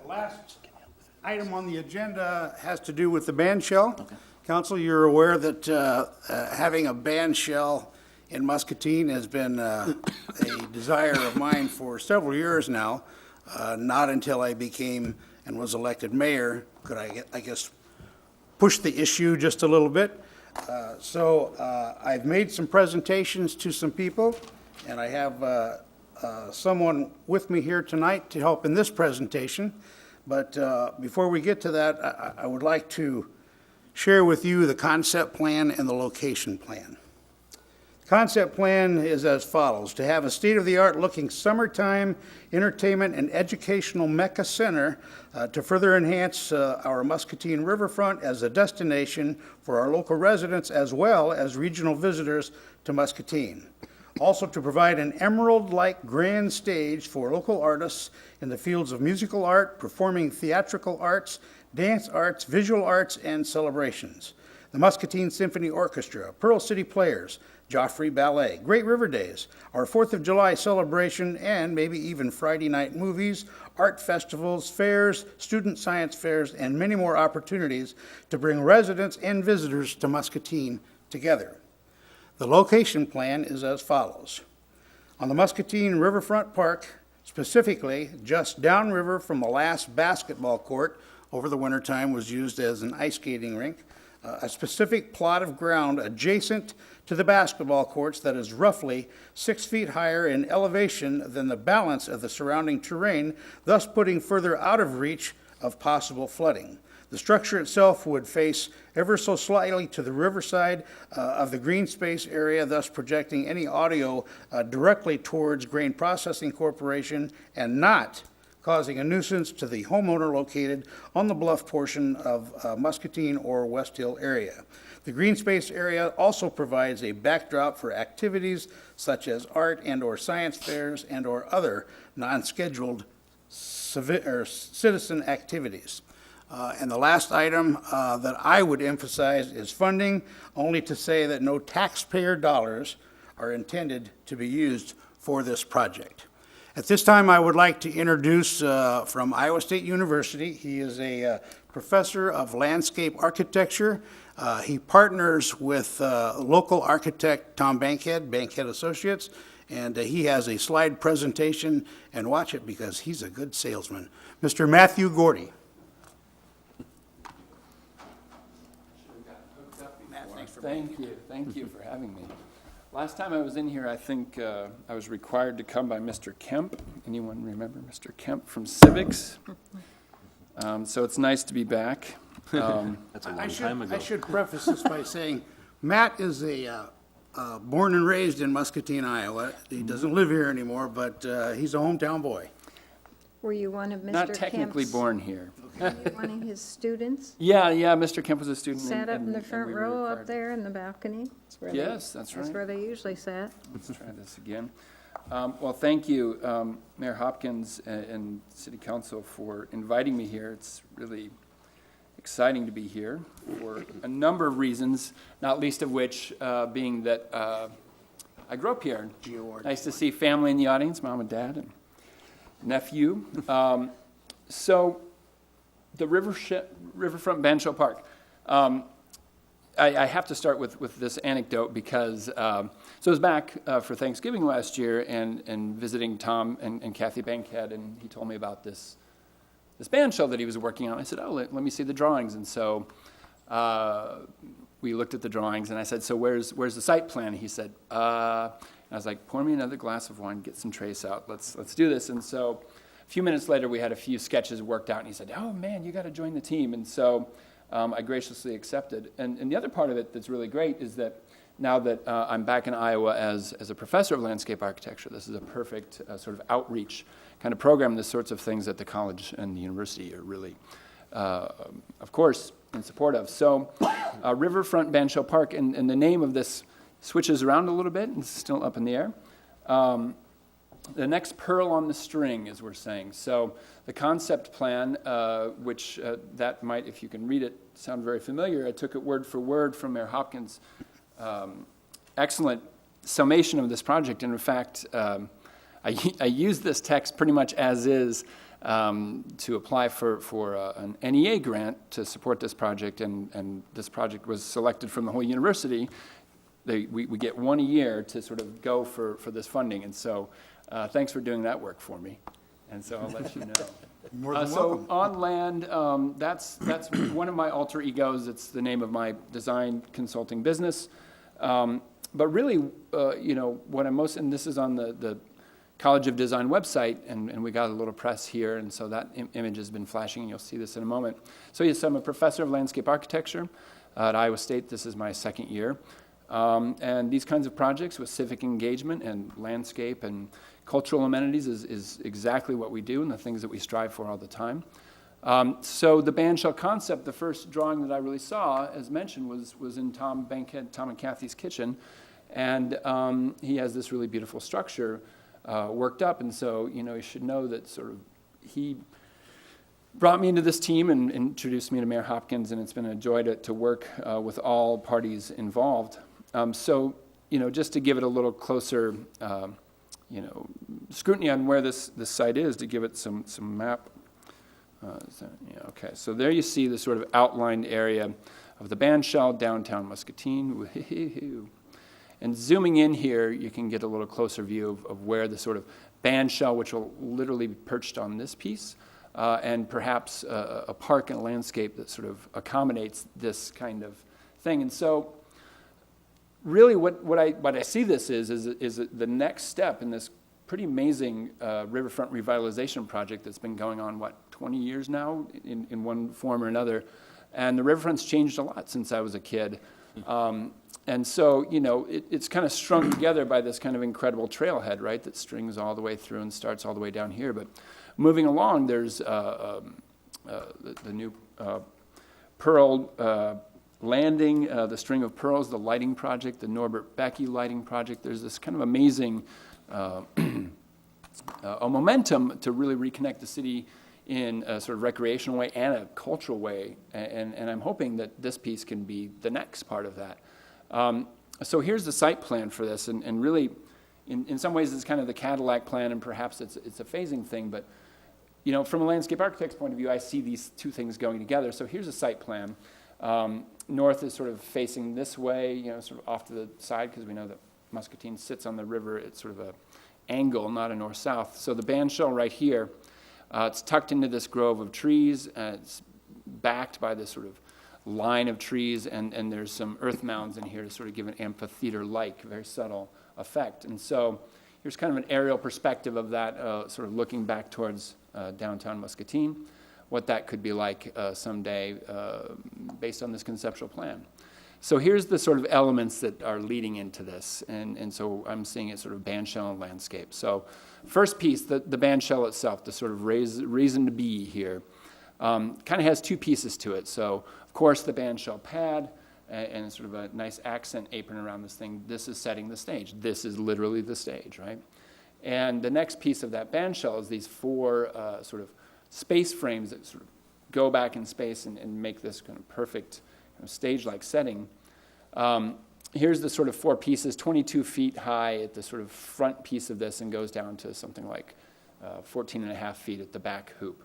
Last item on the agenda has to do with the band shell. Council, you're aware that having a band shell in Muscatine has been a desire of mine for several years now. Not until I became and was elected mayor could I guess, push the issue just a little bit. So I've made some presentations to some people, and I have someone with me here tonight to help in this presentation. But before we get to that, I would like to share with you the concept plan and the location plan. The concept plan is as follows: to have a state-of-the-art looking summertime entertainment and educational mecca center to further enhance our Muscatine riverfront as a destination for our local residents as well as regional visitors to Muscatine. Also to provide an emerald-like grand stage for local artists in the fields of musical art, performing theatrical arts, dance arts, visual arts, and celebrations. The Muscatine Symphony Orchestra, Pearl City Players, Joffrey Ballet, Great River Days, our 4th of July celebration, and maybe even Friday night movies, art festivals, fairs, student science fairs, and many more opportunities to bring residents and visitors to Muscatine together. The location plan is as follows. On the Muscatine Riverfront Park, specifically just downriver from the last basketball court, over the wintertime was used as an ice skating rink, a specific plot of ground adjacent to the basketball courts that is roughly 6 feet higher in elevation than the balance of the surrounding terrain, thus putting further out of reach of possible flooding. The structure itself would face ever so slightly to the riverside of the green space area, thus projecting any audio directly towards Grain Processing Corporation and not causing a nuisance to the homeowner located on the bluff portion of Muscatine or West Hill area. The green space area also provides a backdrop for activities such as art and/or science fairs and/or other non-scheduled citizen activities. And the last item that I would emphasize is funding, only to say that no taxpayer dollars are intended to be used for this project. At this time, I would like to introduce from Iowa State University. He is a professor of landscape architecture. He partners with local architect Tom Bankhead, Bankhead Associates, and he has a slide presentation, and watch it because he's a good salesman. Mr. Matthew Gordy. Thank you for having me. Last time I was in here, I think I was required to come by Mr. Kemp. Anyone remember Mr. Kemp from Civics? So it's nice to be back. That's a long time ago. I should preface this by saying Matt is born and raised in Muscatine, Iowa. He doesn't live here anymore, but he's a hometown boy. Were you one of Mr. Not technically Kemp's- born here. Were you one of his students? Yeah, Mr. Kemp was a student. Sat up in the and front we were row required- up there in the balcony? That's where Yes, that's right. That's where they usually sat. Let's try this again. Well, thank you, Mayor Hopkins and City Council for inviting me here. It's really exciting to be here for a number of reasons, not least of which being that I grew up here. Nice to see family in the audience, mom and dad and nephew. So the Riverfront Bancho Park. I have to start with this anecdote because, so I was back for Thanksgiving last year and visiting Tom and Kathy Bankhead, and he told me about this band shell that he was working on. I said, oh, let me see the drawings. And so we looked at the drawings, and I said, so where's the site plan? He said, and I was like, pour me another glass of wine, get some trace out, let's do this. And so a few minutes later, we had a few sketches worked out, and he said, oh man, you got to join the team. And so I graciously accepted. And the other part of it that's really great is that now that I'm back in Iowa as a professor of landscape architecture, this is a perfect sort of outreach kind of program, the sorts of things that the college and the university are really, of course, in support of. So Riverfront Bancho Park, and the name of this switches around a little bit, and it's still up in the air. The next pearl on the string, as we're saying. So the concept plan, which that might, if you can read it, sound very familiar. I took it word for word from Mayor Hopkins' excellent summation of this project. And in fact, I used this text pretty much as is to apply for an NEA grant to support this project, and this project was selected from the whole university. We get one a year to sort of go for this funding, and so thanks for doing that work for me, and so I'll let you know. More than So welcome. On Land, that's one of my alter egos. It's the name of my design consulting business. But really, what I'm most, and this is on the College of Design website, and we got a little press here, and so that image has been flashing, and you'll see this in a moment. So yes, I'm a professor of landscape architecture at Iowa State. This is my second year. And these kinds of projects with civic engagement and landscape and cultural amenities is exactly what we do and the things that we strive for all the time. So the band shell concept, the first drawing that I really saw, as mentioned, was in Tom and Kathy's kitchen. And he has this really beautiful structure worked up. And so, you should know that sort of he brought me into this team and introduced me to Mayor Hopkins, and it's been a joy to work with all parties involved. So, just to give it a little closer, scrutiny on where this site is, to give it some map. Okay, so there you see the sort of outlined area of the band shell, downtown Muscatine. Woo-hoo-hoo. And zooming in here, you can get a little closer view of where the sort of band shell, which will literally be perched on this piece, and perhaps a park and a landscape that sort of accommodates this kind of thing. And so really what I see this is the next step in this pretty amazing riverfront revitalization project that's been going on, 20 years now in one form or another. And the riverfront's changed a lot since I was a kid. And so, you know, it's kind of strung together by this kind of incredible trailhead, right, that strings all the way through and starts all the way down here. But moving along, there's the new Pearl Landing, the String of Pearls, the lighting project, the Norbert Becky lighting project. There's this kind of amazing a momentum to really reconnect the city in a sort of recreational way and a cultural way. And I'm hoping that this piece can be the next part of that. So here's the site plan for this, and really, in some ways, it's kind of the Cadillac plan, and perhaps it's a phasing thing, but, you know, from a landscape architect's point of view, I see these two things going together. So here's a site plan. North is sort of facing this way, you know, sort of off to the side, because we know that Muscatine sits on the river. It's sort of a angle, not a north-south. So the bandshell right here, it's tucked into this grove of trees, and it's backed by this sort of line of trees, and there's some earth mounds in here to sort of give an amphitheater-like, very subtle effect. And so here's kind of an aerial perspective of that, sort of looking back towards downtown Muscatine, what that could be like someday based on this conceptual plan. So here's the sort of elements that are leading into this, and so I'm seeing it sort of bandshell and landscape. So first piece, the bandshell itself, the sort of reason to be here, kind of has two pieces to it. So of course the bandshell pad and sort of a nice accent apron around this thing. This is setting the stage. This is literally the stage, right? And the next piece of that bandshell is these four sort of space frames that sort of go back in space and make this kind of perfect stage-like setting. Here's the sort of four pieces, 22 feet high at the sort of front piece of this, and goes down to something like 14 and a half feet at the back hoop.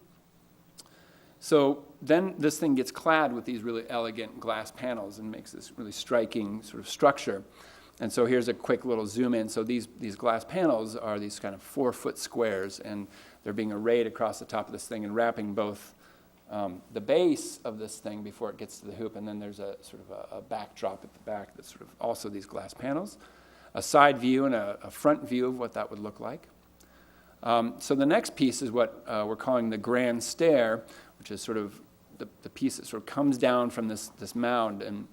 So then this thing gets clad with these really elegant glass panels and makes this really striking sort of structure. And so here's a quick little zoom in. So these glass panels are these kind of 4-foot squares, and they're being arrayed across the top of this thing and wrapping both the base of this thing before it gets to the hoop, and then there's a sort of a backdrop at the back that's sort of also these glass panels, a side view and a front view of what that would look like. So the next piece is what we're calling the grand stair, which is sort of the piece that sort of comes down from this mound. And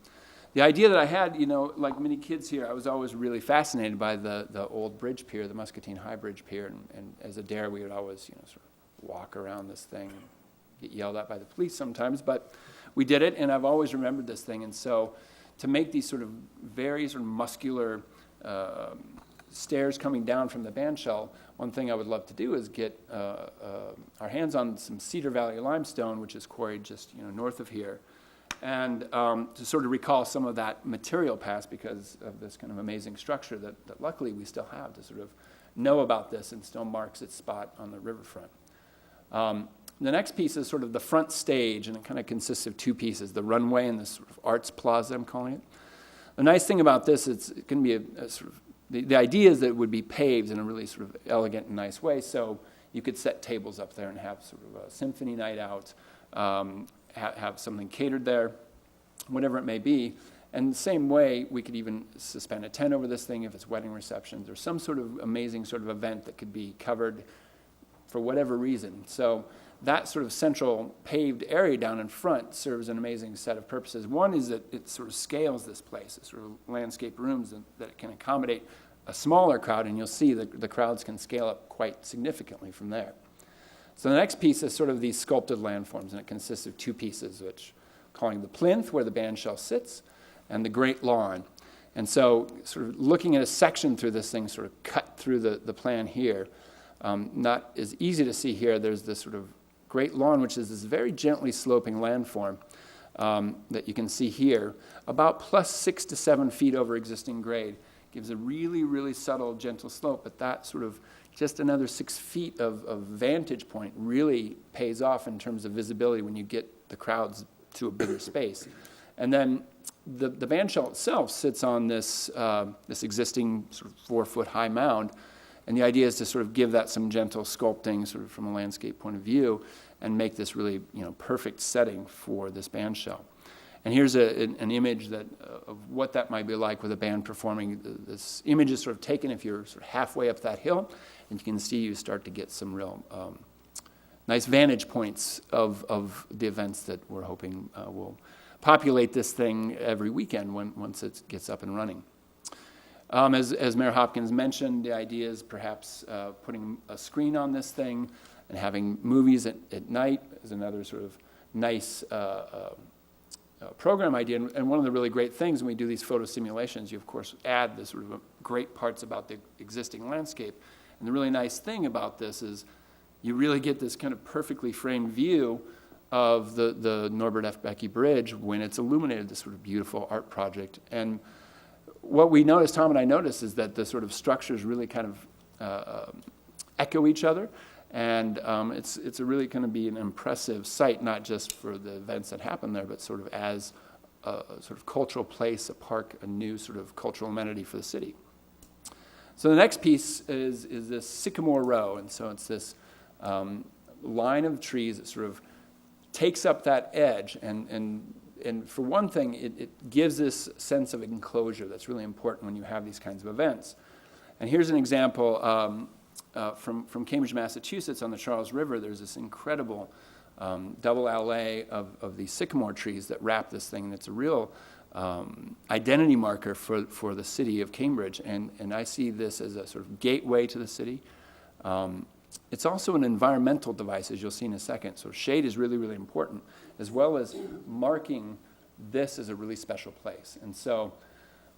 the idea that I had, you know, like many kids here, I was always really fascinated by the old bridge pier, the Muscatine High Bridge pier, and as a dare, we would always, you know, sort of walk around this thing and get yelled at by the police sometimes, but we did it, and I've always remembered this thing. And so to make these sort of very sort of muscular stairs coming down from the bandshell, one thing I would love to do is get our hands on some Cedar Valley limestone, which is quarried just, you know, north of here, and to sort of recall some of that material past because of this kind of amazing structure that luckily we still have to sort of know about this and still marks its spot on the riverfront. The next piece is sort of the front stage, and it kind of consists of two pieces, the runway and this sort of arts plaza, I'm calling it. The nice thing about this is it can be a sort of, the idea is that it would be paved in a really sort of elegant and nice way, so you could set tables up there and have sort of a symphony night out, have something catered there, whatever it may be. And the same way, we could even suspend a tent over this thing if it's wedding receptions or some sort of amazing sort of event that could be covered for whatever reason. So that sort of central paved area down in front serves an amazing set of purposes. One is that it sort of scales this place, it's sort of landscape rooms that it can accommodate a smaller crowd, and you'll see the crowds can scale up quite significantly from there. So the next piece is sort of these sculpted landforms, and it consists of two pieces, which calling the plinth, where the bandshell sits, and the great lawn. And so sort of looking at a section through this thing, sort of cut through the plan here, not as easy to see here. There's this sort of great lawn, which is this very gently sloping landform that you can see here, about plus 6 to 7 feet over existing grade. Gives a really, really subtle, gentle slope, but that sort of just another 6 feet of vantage point really pays off in terms of visibility when you get the crowds to a bigger space. And then the bandshell itself sits on this existing sort of 4-foot high mound. And the idea is to sort of give that some gentle sculpting sort of from a landscape point of view and make this really, you know, perfect setting for this bandshell. And here's an image of what that might be like with a band performing. This image is sort of taken if you're sort of halfway up that hill, and you can see you start to get some real nice vantage points of the events that we're hoping will populate this thing every weekend once it gets up and running. As Mayor Hopkins mentioned, the idea is perhaps putting a screen on this thing and having movies at night is another sort of nice program idea. And one of the really great things when we do these photo simulations, you of course add the sort of great parts about the existing landscape. And the really nice thing about this is you really get this kind of perfectly framed view of the Norbert F. Becky Bridge when it's illuminated, this sort of beautiful art project. And what we noticed, Tom and I noticed, is that the sort of structures really kind of echo each other. And it's really going to be an impressive site, not just for the events that happen there, but sort of as a sort of cultural place, a park, a new sort of cultural amenity for the city. So the next piece is this Sycamore Row. And so it's this line of trees that sort of takes up that edge. And for one thing, it gives this sense of enclosure that's really important when you have these kinds of events. And here's an example from Cambridge, Massachusetts, on the Charles River. There's this incredible double allée of these sycamore trees that wrap this thing. It's a real identity marker for the city of Cambridge. And I see this as a sort of gateway to the city. It's also an environmental device, as you'll see in a second. So shade is really, really important, as well as marking this as a really special place. And so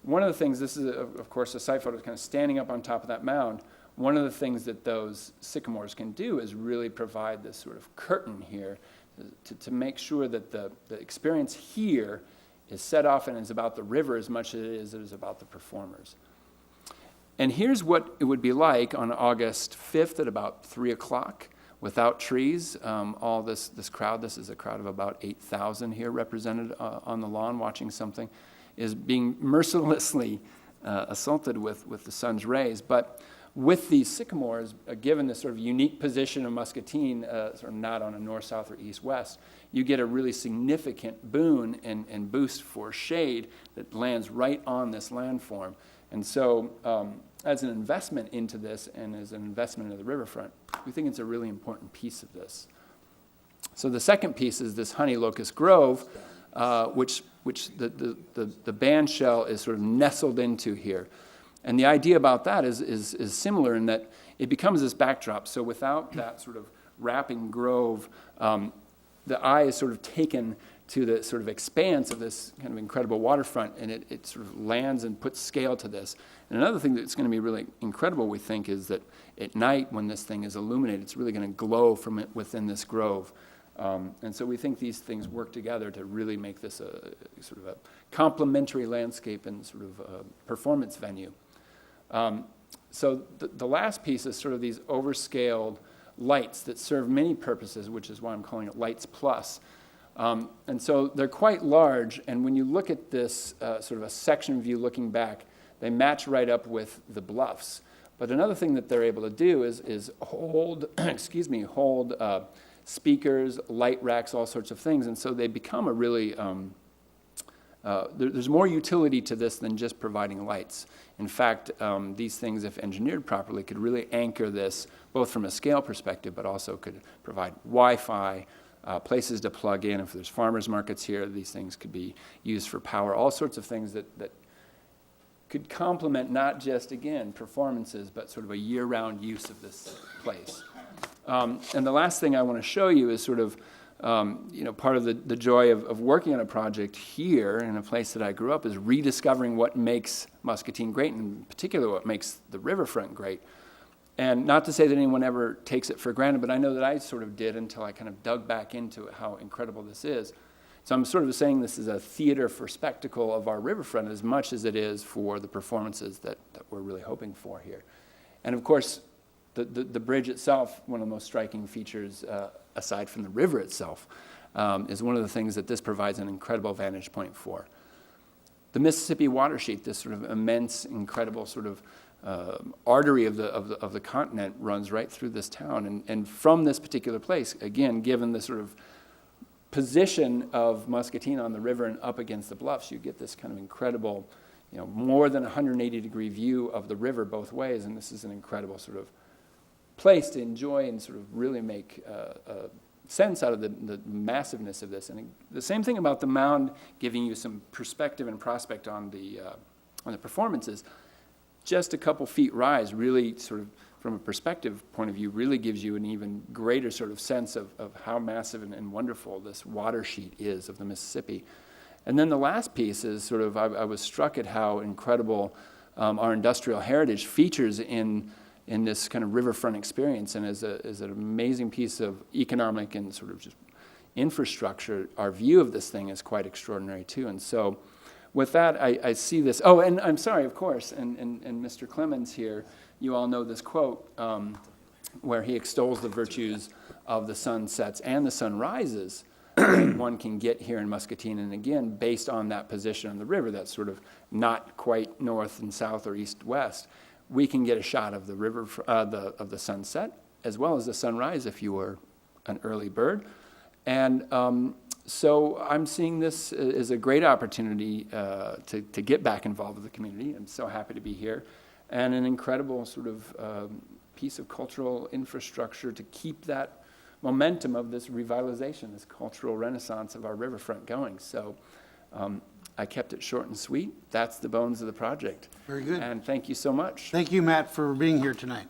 one of the things, this is, of course, a site photo kind of standing up on top of that mound. One of the things that those sycamores can do is really provide this sort of curtain here to make sure that the experience here is set off and is about the river as much as it is about the performers. And here's what it would be like on August 5th at about 3 o'clock without trees. All this crowd, this is a crowd of about 8,000 here represented on the lawn watching something, is being mercilessly assaulted with the sun's rays. But with these sycamores, given this sort of unique position of Muscatine, sort of not on a north, south, or east, west, you get a really significant boon and boost for shade that lands right on this landform. And so as an investment into this and as an investment into the riverfront, we think it's a really important piece of this. So the second piece is this Honey Locust Grove, which the band shell is sort of nestled into here. And the idea about that is similar in that it becomes this backdrop. So without that sort of wrapping grove, the eye is sort of taken to the sort of expanse of this kind of incredible waterfront, and it sort of lands and puts scale to this. And another thing that's going to be really incredible, we think, is that at night when this thing is illuminated, it's really going to glow from it within this grove. And so we think these things work together to really make this a sort of a complementary landscape and sort of a performance venue. So the last piece is sort of these overscaled lights that serve many purposes, which is why I'm calling it Lights Plus. And so they're quite large, and when you look at this sort of a section view looking back, they match right up with the bluffs. But another thing that they're able to do is hold, hold speakers, light racks, all sorts of things, and so they become a really, there's more utility to this than just providing lights. In fact, these things, if engineered properly, could really anchor this, both from a scale perspective, but also could provide Wi-Fi, places to plug in. If there's farmers markets here, these things could be used for power, all sorts of things that could complement not just, again, performances, but sort of a year-round use of this place. And the last thing I want to show you is sort of, part of the joy of working on a project here in a place that I grew up is rediscovering what makes Muscatine great, and in particular what makes the riverfront great. And not to say that anyone ever takes it for granted, but I know that I sort of did until I kind of dug back into how incredible this is. So I'm sort of saying this is a theater for spectacle of our riverfront as much as it is for the performances that we're really hoping for here. And of course, the bridge itself, one of the most striking features, aside from the river itself, is one of the things that this provides an incredible vantage point for. The Mississippi water sheet, this sort of immense, incredible sort of artery of the continent, runs right through this town. And from this particular place, again, given the sort of position of Muscatine on the river and up against the bluffs, you get this kind of incredible, more than 180-degree view of the river both ways. And this is an incredible sort of place to enjoy and sort of really make sense out of the massiveness of this. And the same thing about the mound giving you some perspective and prospect on the performances. Just a couple feet rise really sort of, from a perspective point of view, really gives you an even greater sort of sense of how massive and wonderful this water sheet is of the Mississippi. And then the last piece is sort of, I was struck at how incredible our industrial heritage features in this kind of riverfront experience, and as an amazing piece of economic and sort of just infrastructure, our view of this thing is quite extraordinary too. And so with that, I see this. Oh, and I'm sorry, of course, and Mr. Clemens here, you all know this quote where he extols the virtues of the sunsets and the sunrises that one can get here in Muscatine. And again, based on that position on the river, that's sort of not quite north and south or east-west, we can get a shot of the river, of the sunset, as well as the sunrise if you were an early bird. And so I'm seeing this as a great opportunity to get back involved with the community. I'm so happy to be here. And an incredible sort of piece of cultural infrastructure to keep that momentum of this revitalization, this cultural renaissance of our riverfront going. So I kept it short and sweet. That's the bones of the project. Very good. And thank you so much. Thank you, Matt, for being here tonight.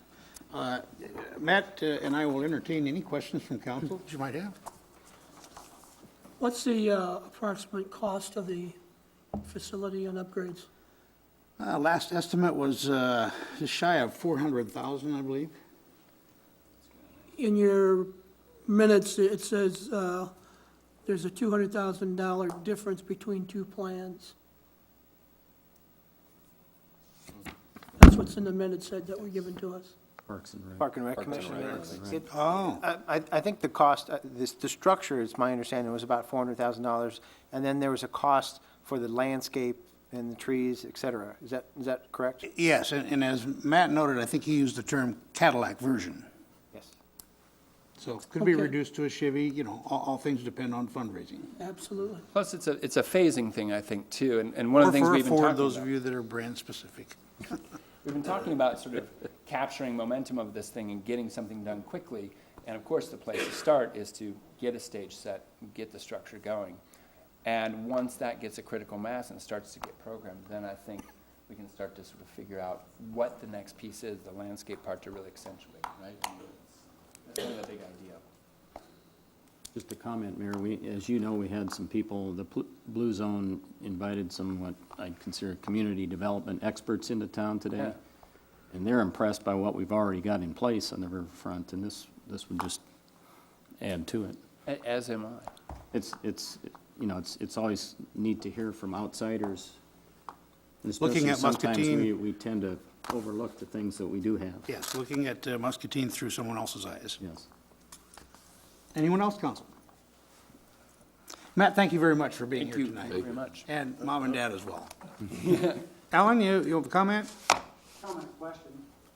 Matt and I will entertain any questions from council that you might have. What's the approximate cost of the facility and upgrades? Last estimate was just shy of 400,000, I believe. In your minutes, it says there's a $200,000 difference between two plans. That's what's in the minutes said that were given to us. Parks and Rec. Park and Rec Commission. Oh. I think the cost, the structure, is my understanding, was about $400,000, and then there was a cost for the landscape and the trees, et cetera. Is that correct? Yes, and as Matt noted, I think he used the term Cadillac version. Yes. So it could be Okay. reduced to a Chevy, you know, all things depend on fundraising. Absolutely. Plus, it's a phasing thing, I think, too. And one of the things we've been talking For about. those of you that are brand specific. We've been talking about sort of capturing momentum of this thing and getting something done quickly. And of course, the place to start is to get a stage set, get the structure going. And once that gets a critical mass and starts to get programmed, then I think we can start to sort of figure out what the next piece is, the landscape part to really accentuate, right? And that's kind of the big idea. Just a comment, Mayor, as you know, we had some people, the Blue Zone invited some, what I'd consider community development experts into town today. Yeah. And they're impressed by what we've already got in place on the riverfront, and this would just add to it. As am I. It's always neat to hear from outsiders. And Looking especially at sometimes Muscatine- we tend to overlook the things that we do have. Yes, looking at Muscatine through someone else's eyes. Yes. Anyone else, council? Matt, thank you very much for being Thank here you tonight. very much. And mom and dad as well. Alan, you have a comment? Comment, question.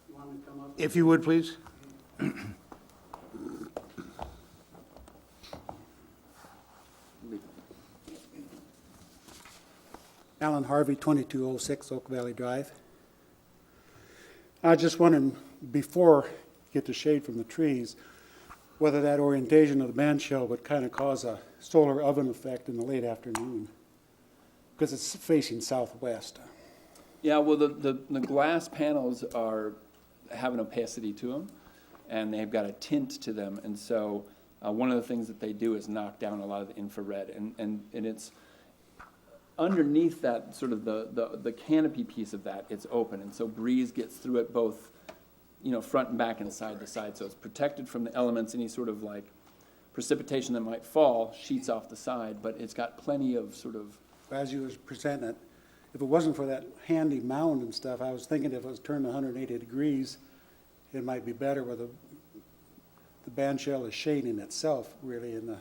You want me to come up? If you would, please. Alan Harvey, 2206 Oak Valley Drive. I was just wondering, before you get the shade from the trees, whether that orientation of the band shell would kind of cause a solar oven effect in the late afternoon, because it's facing southwest. Yeah, well, the glass panels have an opacity to them, and they've got a tint to them, and so one of the things that they do is knock down a lot of the infrared, and it's underneath that sort of the canopy piece of that, it's open, and so breeze gets through it both, front and back and side to side, so it's protected from the elements. Any sort of like precipitation that might fall sheets off the side, but it's got plenty of sort of. As you was presenting it, if it wasn't for that handy mound and stuff, I was thinking if it was turned 180 degrees, it might be better where the band shell is shading itself really in the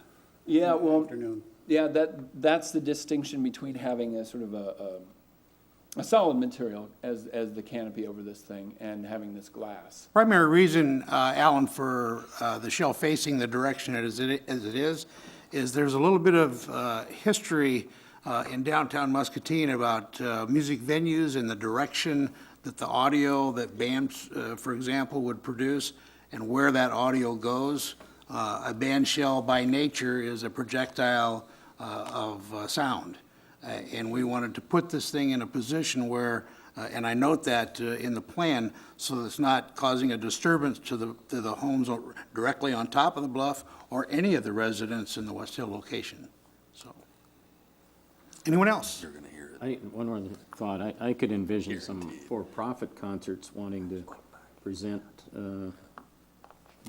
afternoon. Yeah, that's the distinction between having a sort of a solid material as the canopy over this thing and having this glass. Primary reason, Alan, for the shell facing the direction as it is there's a little bit of history in downtown Muscatine about music venues and the direction that the audio that bands, for example, would produce. and where that audio goes. A band shell by nature is a projectile of sound. And we wanted to put this thing in a position where, and I note that in the plan, so that it's not causing a disturbance to the homes directly on top of the bluff or any of the residents in the West Hill location. So, anyone else? One more thought, I could envision some for-profit concerts wanting to present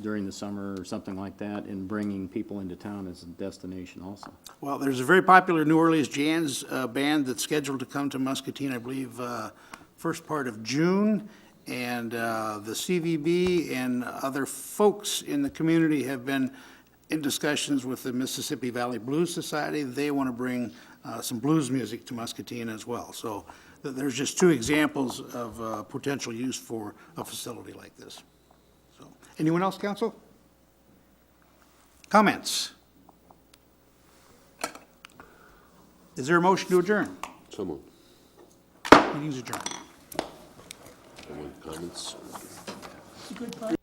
during the summer or something like that, and bringing people into town as a destination also. Well, there's a very popular New Orleans jazz band that's scheduled to come to Muscatine, I believe, first part of June. And the CVB and other folks in the community have been in discussions with the Mississippi Valley Blues Society. They want to bring some blues music to Muscatine as well. So there's just two examples of potential use for a facility like this. So, anyone else, council? Comments? Is there a motion to adjourn? So moved. Meeting's adjourned. Anyone comments? It's a good plan.